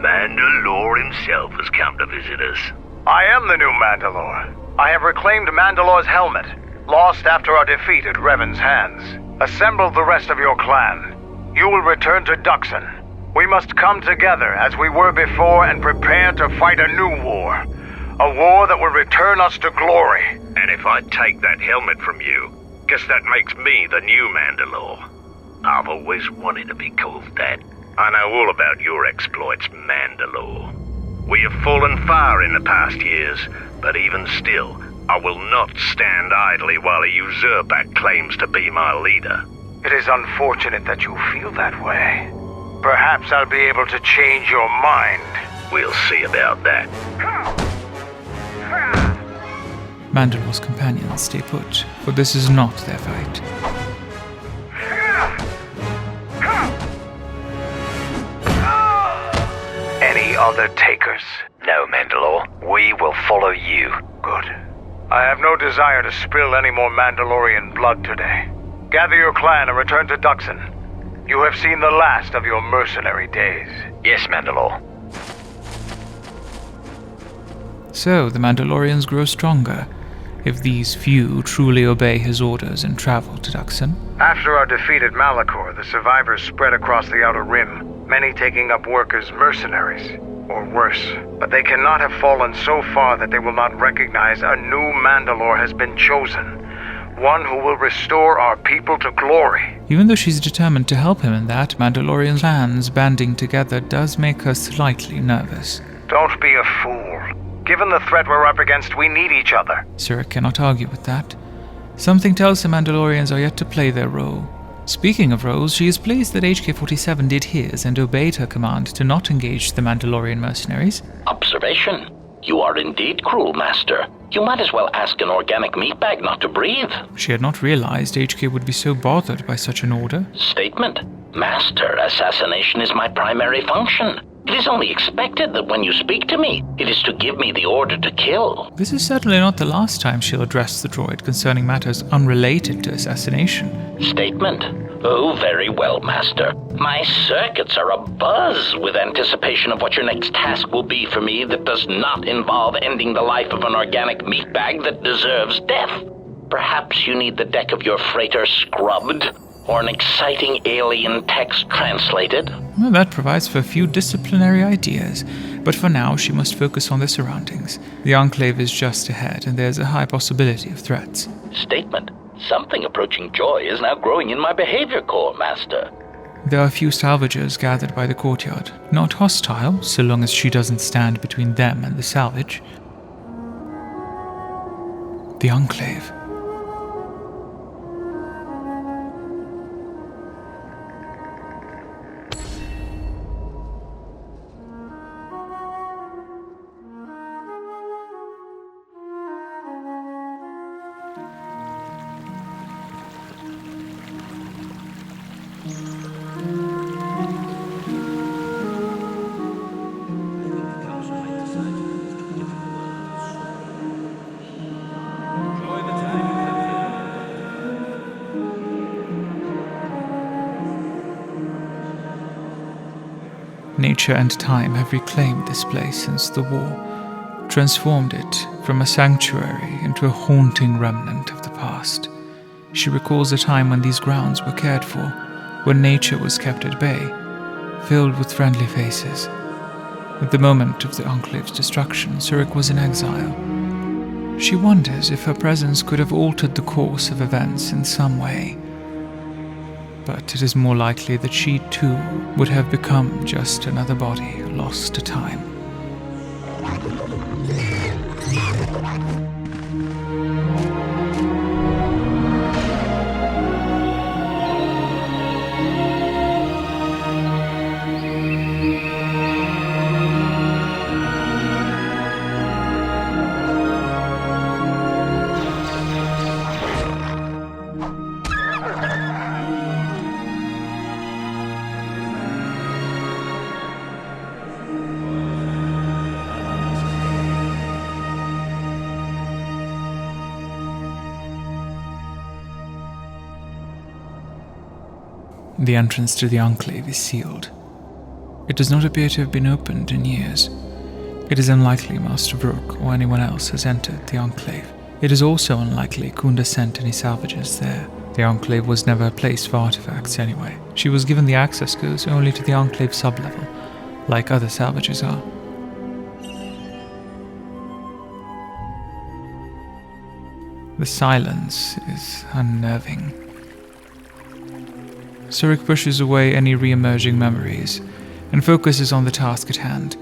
Mandalore himself has come to visit us. I am the new Mandalore. I have reclaimed Mandalore's helmet, lost after our defeat at Revan's hands. Assemble the rest of your clan. You will return to Dxun. We must come together as we were before and prepare to fight a new war. A war that will return us to glory. And if I take that helmet from you, guess that makes me the new Mandalore. I've always wanted to be called that. I know all about your exploits, Mandalore. We have fallen far in the past years, but even still, I will not stand idly while a usurper claims to be my leader. It is unfortunate that you feel that way. Perhaps I'll be able to change your mind. We'll see about that. Mandalore's companions stay put, for this is not their fight. Any other takers? No, Mandalore. We will follow you. Good. I have no desire to spill any more Mandalorian blood today. Gather your clan and return to Dxun. You have seen the last of your mercenary days. Yes, Mandalore. So, the Mandalorians grow stronger, if these few truly obey his orders and travel to Dxun. After our defeat at Malachor, the survivors spread across the Outer Rim, many taking up work as mercenaries, or worse. But they cannot have fallen so far that they will not recognize a new Mandalore has been chosen. One who will restore our people to glory. Even though she's determined to help him in that, Mandalorian clans banding together does make her slightly nervous. Don't be a fool. Given the threat we're up against, we need each other. Surik cannot argue with that. Something tells the Mandalorians are yet to play their role. Speaking of roles, she is pleased that HK-47 did his and obeyed her command to not engage the Mandalorian mercenaries. Observation. You are indeed cruel, Master. You might as well ask an organic meatbag not to breathe. She had not realized HK would be so bothered by such an order. Statement. Master, assassination is my primary function. It is only expected that when you speak to me, it is to give me the order to kill. This is certainly not the last time she'll address the droid concerning matters unrelated to assassination. Statement. Oh, very well, Master. My circuits are abuzz with anticipation of what your next task will be for me that does not involve ending the life of an organic meatbag that deserves death. Perhaps you need the deck of your freighter scrubbed, or an exciting alien text translated. Well, that provides for a few disciplinary ideas, but for now she must focus on the surroundings. The Enclave is just ahead, and there's a high possibility of threats. Statement. Something approaching joy is now growing in my behavior core, Master. There are a few salvagers gathered by the courtyard. Not hostile, so long as she doesn't stand between them and the salvage. The Enclave. Nature and time have reclaimed this place since the war, transformed it from a sanctuary into a haunting remnant of the past. She recalls a time when these grounds were cared for, when nature was kept at bay, filled with friendly faces. At the moment of the Enclave's destruction, Surik was in exile. She wonders if her presence could have altered the course of events in some way. But it is more likely that she too would have become just another body lost to time. The entrance to the Enclave is sealed. It does not appear to have been opened in years. It is unlikely Master Vrook or anyone else has entered the Enclave. It is also unlikely Khoonda sent any salvages there. The Enclave was never a place for artifacts anyway. She was given the access codes only to the Enclave sublevel, like other salvages are. The silence is unnerving. Surik pushes away any re-emerging memories and focuses on the task at hand.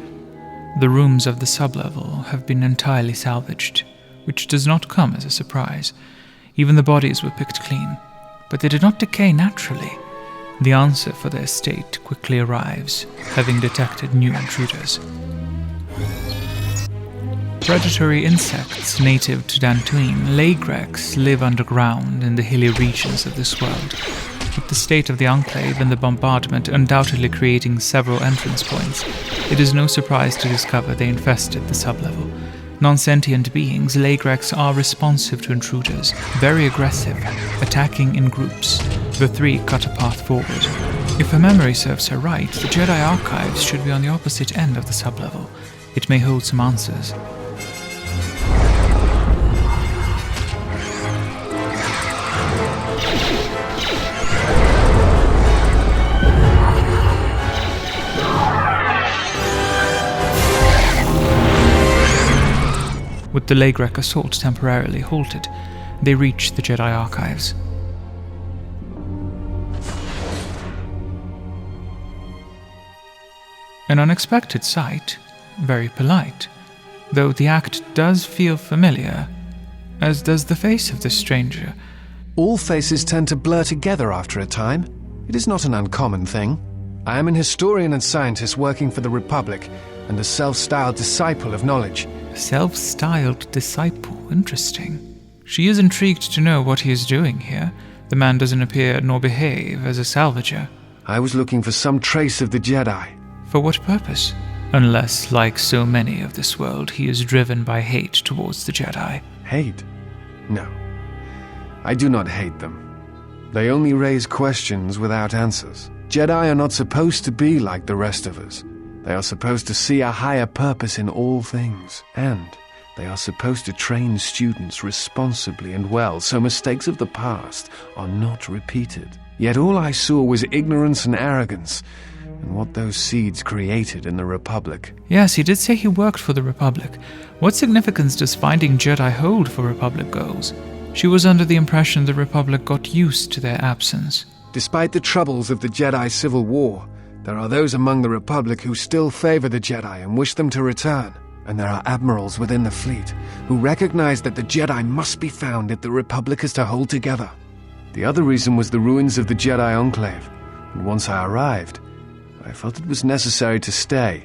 The rooms of the sublevel have been entirely salvaged, which does not come as a surprise. Even the bodies were picked clean, but they did not decay naturally. The answer for their state quickly arrives, having detected new intruders. Predatory insects native to Dantooine, Lagrex, live underground in the hilly regions of this world. With the state of the Enclave and the bombardment undoubtedly creating several entrance points, it is no surprise to discover they infested the sublevel. Non-sentient beings, Lagrex are responsive to intruders, very aggressive, attacking in groups. The three cut a path forward. If her memory serves her right, the Jedi Archives should be on the opposite end of the sublevel. It may hold some answers. With the Lagrek assault temporarily halted, they reached the Jedi Archives. An unexpected sight, very polite, though the act does feel familiar, as does the face of this stranger. All faces tend to blur together after a time. It is not an uncommon thing. I am an historian and scientist working for the Republic, and a self-styled disciple of knowledge. Self-styled disciple, interesting. She is intrigued to know what he is doing here. The man doesn't appear nor behave as a salvager. I was looking for some trace of the Jedi. For what purpose? Unless, like so many of this world, he is driven by hate towards the Jedi. Hate? No. I do not hate them. They only raise questions without answers. Jedi are not supposed to be like the rest of us. They are supposed to see a higher purpose in all things, and they are supposed to train students responsibly and well so mistakes of the past are not repeated. Yet all I saw was ignorance and arrogance, and what those seeds created in the Republic. Yes, he did say he worked for the Republic. What significance does finding Jedi hold for Republic goals? She was under the impression the Republic got used to their absence. Despite the troubles of the Jedi Civil War, there are those among the Republic who still favor the Jedi and wish them to return. And there are admirals within the fleet who recognize that the Jedi must be found if the Republic is to hold together. The other reason was the ruins of the Jedi Enclave, and once I arrived, I felt it was necessary to stay,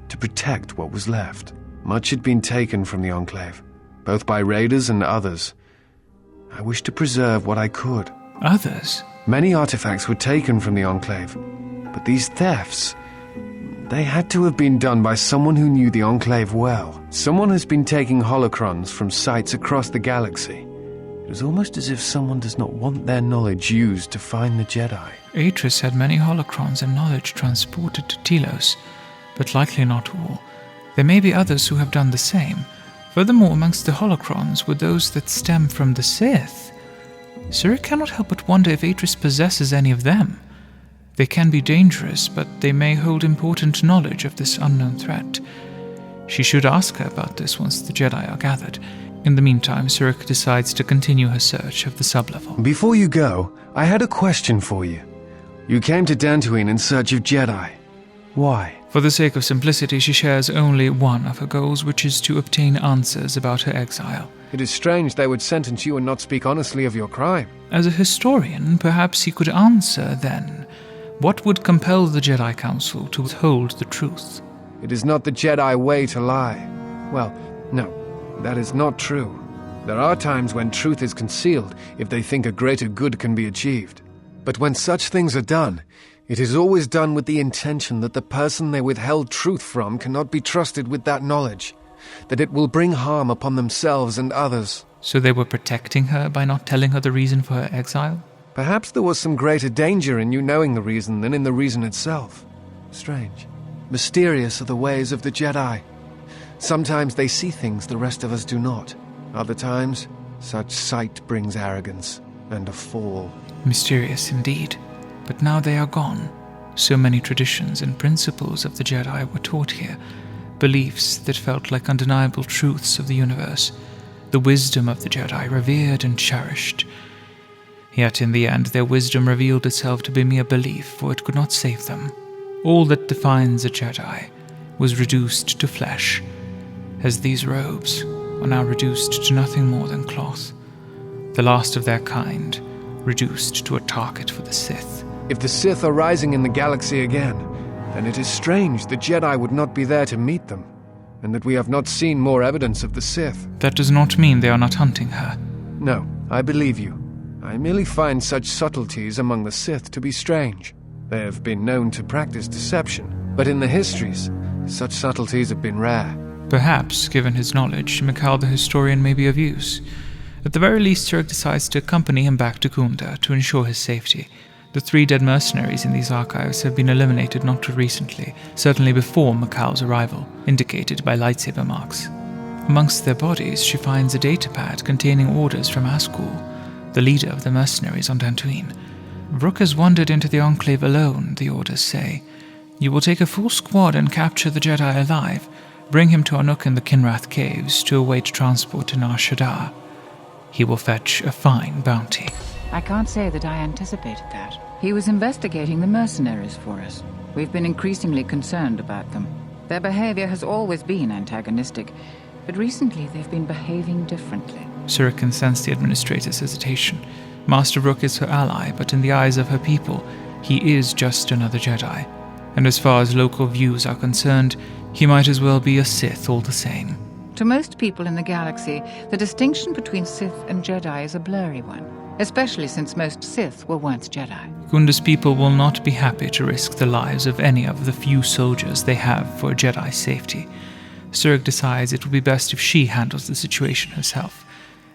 to protect what was left. Much had been taken from the Enclave, both by raiders and others. I wished to preserve what I could. Others? Many artifacts were taken from the Enclave, but these thefts, they had to have been done by someone who knew the Enclave well. Someone has been taking holocrons from sites across the galaxy. It was almost as if someone does not want their knowledge used to find the Jedi. Atris had many holocrons and knowledge transported to Telos, but likely not all. There may be others who have done the same. Furthermore, amongst the holocrons were those that stem from the Sith. Surik cannot help but wonder if Atris possesses any of them. They can be dangerous, but they may hold important knowledge of this unknown threat. She should ask her about this once the Jedi are gathered. In the meantime, Surik decides to continue her search of the sublevel. Before you go, I had a question for you. You came to Dantooine in search of Jedi. Why? For the sake of simplicity, she shares only one of her goals, which is to obtain answers about her exile. It is strange they would sentence you and not speak honestly of your crime. As a historian, perhaps he could answer then. What would compel the Jedi Council to withhold the truth? It is not the Jedi way to lie. Well, no, that is not true. There are times when truth is concealed if they think a greater good can be achieved. But when such things are done, it is always done with the intention that the person they withheld truth from cannot be trusted with that knowledge, that it will bring harm upon themselves and others. So they were protecting her by not telling her the reason for her exile? Perhaps there was some greater danger in you knowing the reason than in the reason itself. Strange. Mysterious are the ways of the Jedi. Sometimes they see things the rest of us do not. Other times, such sight brings arrogance and a fall. Mysterious indeed. But now they are gone. So many traditions and principles of the Jedi were taught here, beliefs that felt like undeniable truths of the universe, the wisdom of the Jedi revered and cherished. Yet in the end, their wisdom revealed itself to be mere belief, for it could not save them. All that defines a Jedi was reduced to flesh, as these robes are now reduced to nothing more than cloth. The last of their kind, reduced to a target for the Sith. If the Sith are rising in the galaxy again, then it is strange the Jedi would not be there to meet them, and that we have not seen more evidence of the Sith. That does not mean they are not hunting her. No, I believe you. I merely find such subtleties among the Sith to be strange. They have been known to practice deception, but in the histories, such subtleties have been rare. Perhaps, given his knowledge, Mikhail the historian may be of use. At the very least, Surik decides to accompany him back to Khoonda to ensure his safety. The 3 dead mercenaries in these archives have been eliminated not too recently, certainly before Mikhail's arrival, indicated by lightsaber marks. Amongst their bodies, she finds a datapad containing orders from Ascul, the leader of the mercenaries on Dantooine. Rook has wandered into the Enclave alone, the orders say. You will take a full squad and capture the Jedi alive. Bring him to Anuk in the Kinrath Caves to await transport to Nar Shaddaa. He will fetch a fine bounty. I can't say that I anticipated that. He was investigating the mercenaries for us. We've been increasingly concerned about them. Their behavior has always been antagonistic, but recently they've been behaving differently. Surik can sense the administrator's hesitation. Master Rook is her ally, but in the eyes of her people, he is just another Jedi. And as far as local views are concerned, he might as well be a Sith all the same. To most people in the galaxy, the distinction between Sith and Jedi is a blurry one, especially since most Sith were once Jedi. Khoonda's people will not be happy to risk the lives of any of the few soldiers they have for Jedi safety. Surik decides it would be best if she handles the situation herself.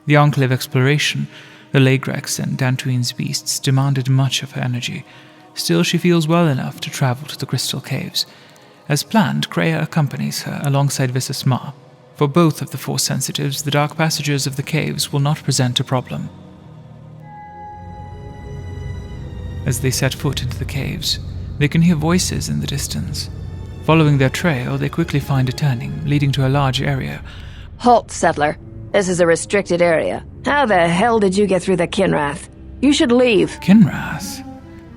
The Enclave exploration, the Lagrex and Dantooine's beasts demanded much of her energy. Still, she feels well enough to travel to the Crystal Caves. As planned, Kreia accompanies her alongside Visas Marr. For both of the Force sensitives, the dark passages of the caves will not present a problem. As they set foot into the caves, they can hear voices in the distance. Following their trail, they quickly find a turning, leading to a large area. Halt, settler. This is a restricted area. How the hell did you get through the Kinrath? You should leave. Kinrath?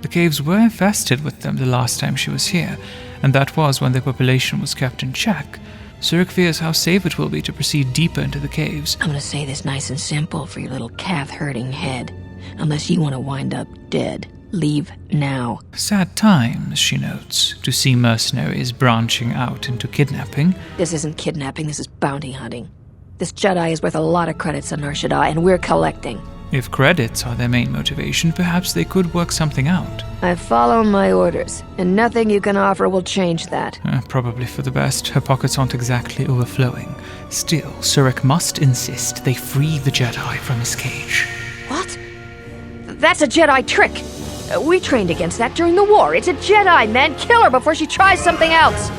The caves were infested with them the last time she was here, and that was when their population was kept in check. Surik fears how safe it will be to proceed deeper into the caves. I'm gonna say this nice and simple for your little calf-herding head. Unless you want to wind up dead, leave now. Sad times, she notes, to see mercenaries branching out into kidnapping. This isn't kidnapping, this is bounty hunting. This Jedi is worth a lot of credits on Nar Shaddaa, and we're collecting. If credits are their main motivation, perhaps they could work something out. I follow my orders, and nothing you can offer will change that. Probably for the best. Her pockets aren't exactly overflowing. Still, Surik must insist they free the Jedi from his cage. What? That's a Jedi trick! We trained against that during the war. It's a Jedi, man! Kill her before she tries something else!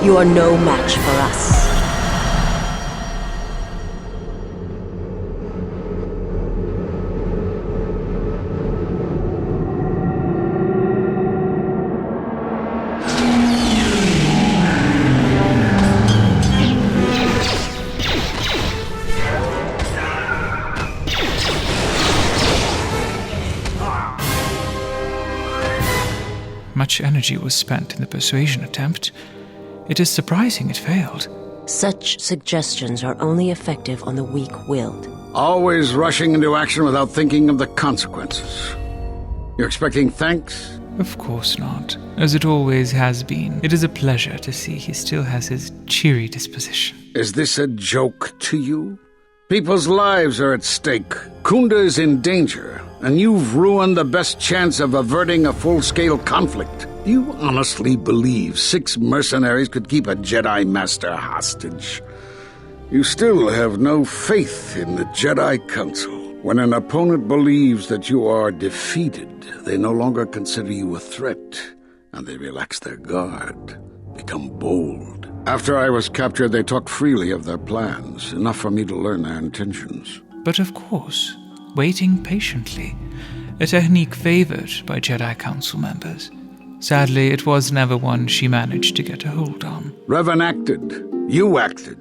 You are no match for us. Much energy was spent in the persuasion attempt. It is surprising it failed. Such suggestions are only effective on the weak-willed. Always rushing into action without thinking of the consequences. You're expecting thanks? Of course not. As it always has been. It is a pleasure to see he still has his cheery disposition. Is this a joke to you? People's lives are at stake. Khoonda is in danger, and you've ruined the best chance of averting a full-scale conflict. Do you honestly believe 6 mercenaries could keep a Jedi Master hostage? You still have no faith in the Jedi Council. When an opponent believes that you are defeated, they no longer consider you a threat, and they relax their guard, become bold. After I was captured, they talked freely of their plans, enough for me to learn their intentions. But of course, waiting patiently, a technique favored by Jedi Council members. Sadly, it was never one she managed to get a hold on. Revan acted. You acted.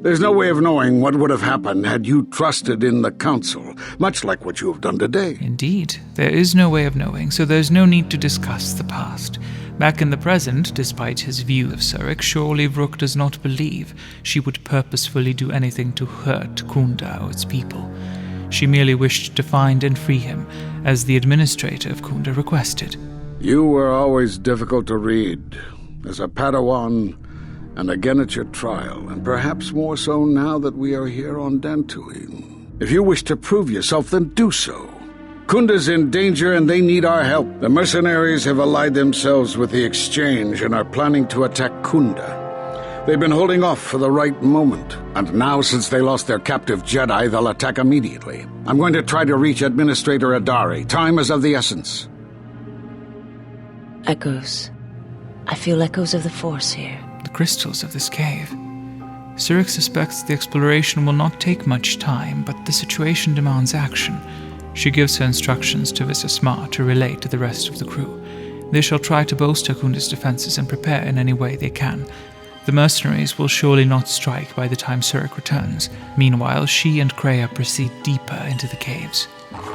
There's no way of knowing what would have happened had you trusted in the Council, much like what you have done today. Indeed, there is no way of knowing, so there's no need to discuss the past. Back in the present, despite his view of Surik, surely Rook does not believe she would purposefully do anything to hurt Khoonda or its people. She merely wished to find and free him, as the administrator of Khoonda requested. You were always difficult to read, as a Padawan, and again at your trial, and perhaps more so now that we are here on Dantooine. If you wish to prove yourself, then do so. Khoonda's in danger and they need our help. The mercenaries have allied themselves with the Exchange and are planning to attack Khoonda. They've been holding off for the right moment, and now since they lost their captive Jedi, they'll attack immediately. I'm going to try to reach Administrator Adari. Time is of the essence. Echoes. I feel echoes of the Force here. The crystals of this cave. Surik suspects the exploration will not take much time, but the situation demands action. She gives her instructions to Visas Marr to relay to the rest of the crew. They shall try to bolster Khoonda's defenses and prepare in any way they can. The mercenaries will surely not strike by the time Surik returns. Meanwhile, she and Kreia proceed deeper into the caves.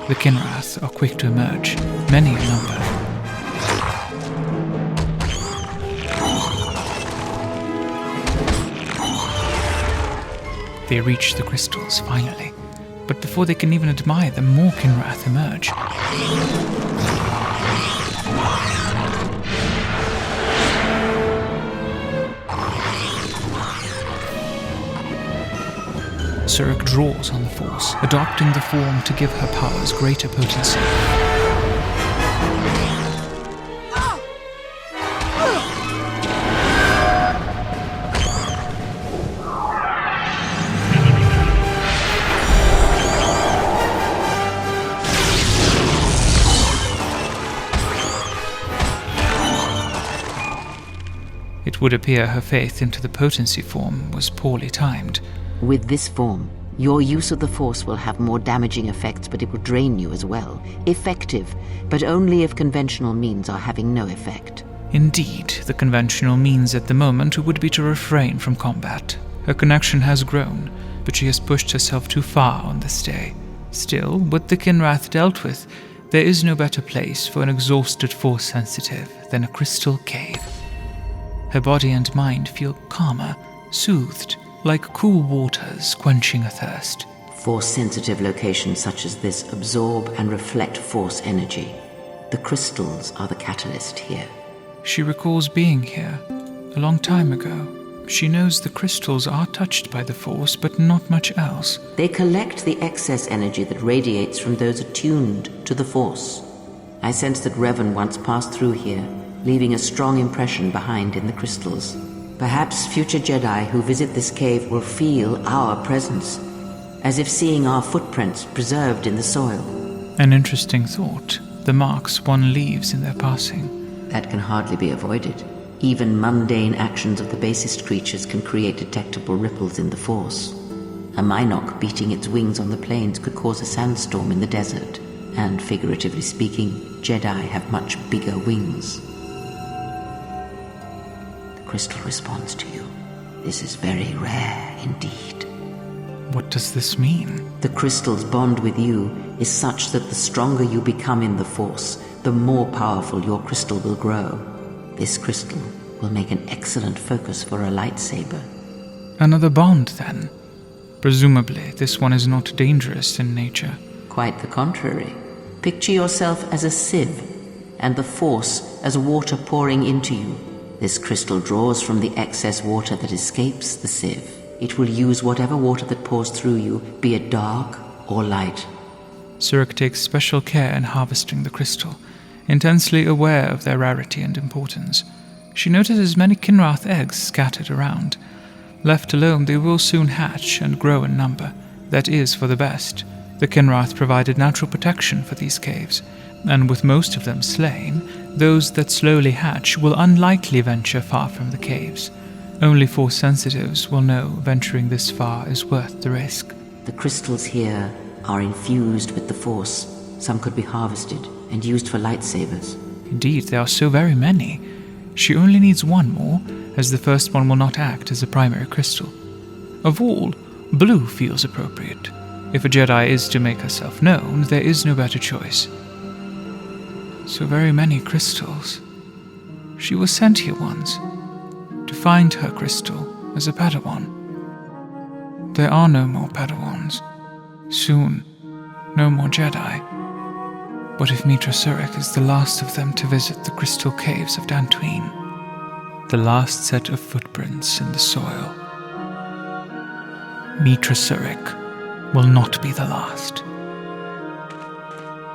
The Kinrath are quick to emerge, many in number. They reach the crystals, finally. But before they can even admire them, more Kinrath emerge. Surik draws on the Force, adopting the form to give her powers greater potency. It would appear her faith into the potency form was poorly timed. With this form, your use of the Force will have more damaging effects, but it will drain you as well. Effective, but only if conventional means are having no effect. Indeed, the conventional means at the moment would be to refrain from combat. Her connection has grown, but she has pushed herself too far on this day. Still, with the Kinrath dealt with, there is no better place for an exhausted Force sensitive than a crystal cave. Her body and mind feel calmer, soothed, like cool waters quenching a thirst. Force-sensitive locations such as this absorb and reflect Force energy. The crystals are the catalyst here. She recalls being here a long time ago. She knows the crystals are touched by the Force, but not much else. They collect the excess energy that radiates from those attuned to the Force. I sense that Revan once passed through here, leaving a strong impression behind in the crystals. Perhaps future Jedi who visit this cave will feel our presence, as if seeing our footprints preserved in the soil. An interesting thought. The marks one leaves in their passing. That can hardly be avoided. Even mundane actions of the basest creatures can create detectable ripples in the Force. A Mynock beating its wings on the plains could cause a sandstorm in the desert, and figuratively speaking, Jedi have much bigger wings. The crystal responds to you. This is very rare indeed. What does this mean? The crystal's bond with you is such that the stronger you become in the Force, the more powerful your crystal will grow. This crystal will make an excellent focus for a lightsaber. Another bond, then? Presumably, this one is not dangerous in nature. Quite the contrary. Picture yourself as a sieve, and the Force as water pouring into you. This crystal draws from the excess water that escapes the sieve. It will use whatever water that pours through you, be it dark or light. Surik takes special care in harvesting the crystal, intensely aware of their rarity and importance. She notices many Kinrath eggs scattered around. Left alone, they will soon hatch and grow in number. That is for the best. The Kinrath provided natural protection for these caves, and with most of them slain, those that slowly hatch will unlikely venture far from the caves. Only Force sensitives will know venturing this far is worth the risk. The crystals here are infused with the Force. Some could be harvested and used for lightsabers. Indeed, there are so very many. She only needs one more, as the first one will not act as a primary crystal. Of all, blue feels appropriate. If a Jedi is to make herself known, there is no better choice. So very many crystals. She was sent here once, to find her crystal as a Padawan. There are no more Padawans. Soon, no more Jedi. What if Meetra Surik is the last of them to visit the crystal caves of Dantooine? The last set of footprints in the soil. Meetra Surik will not be the last.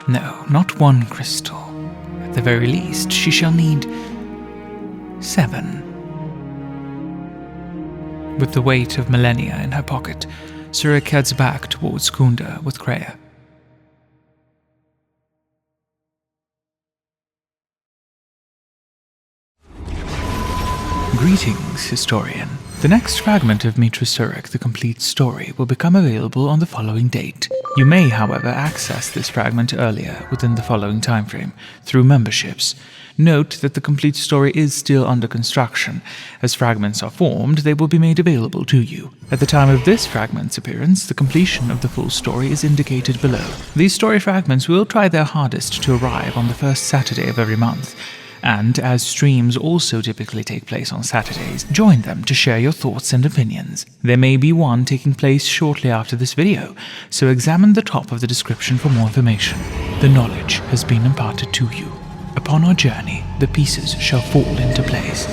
No, not one crystal. At the very least, she shall need 7. With the weight of millennia in her pocket, Surik heads back towards Khoonda with Kreia. Greetings, historian. The next fragment of Meetra Surik, the complete story, will become available on the following date. You may, however, access this fragment earlier within the following timeframe through memberships. Note that the complete story is still under construction. As fragments are formed, they will be made available to you. At the time of this fragment's appearance, the completion of the full story is indicated below. These story fragments will try their hardest to arrive on the first Saturday of every month. And as streams also typically take place on Saturdays, join them to share your thoughts and opinions. There may be one taking place shortly after this video, so examine the top of the description for more information. The knowledge has been imparted to you. Upon our journey, the pieces shall fall into place.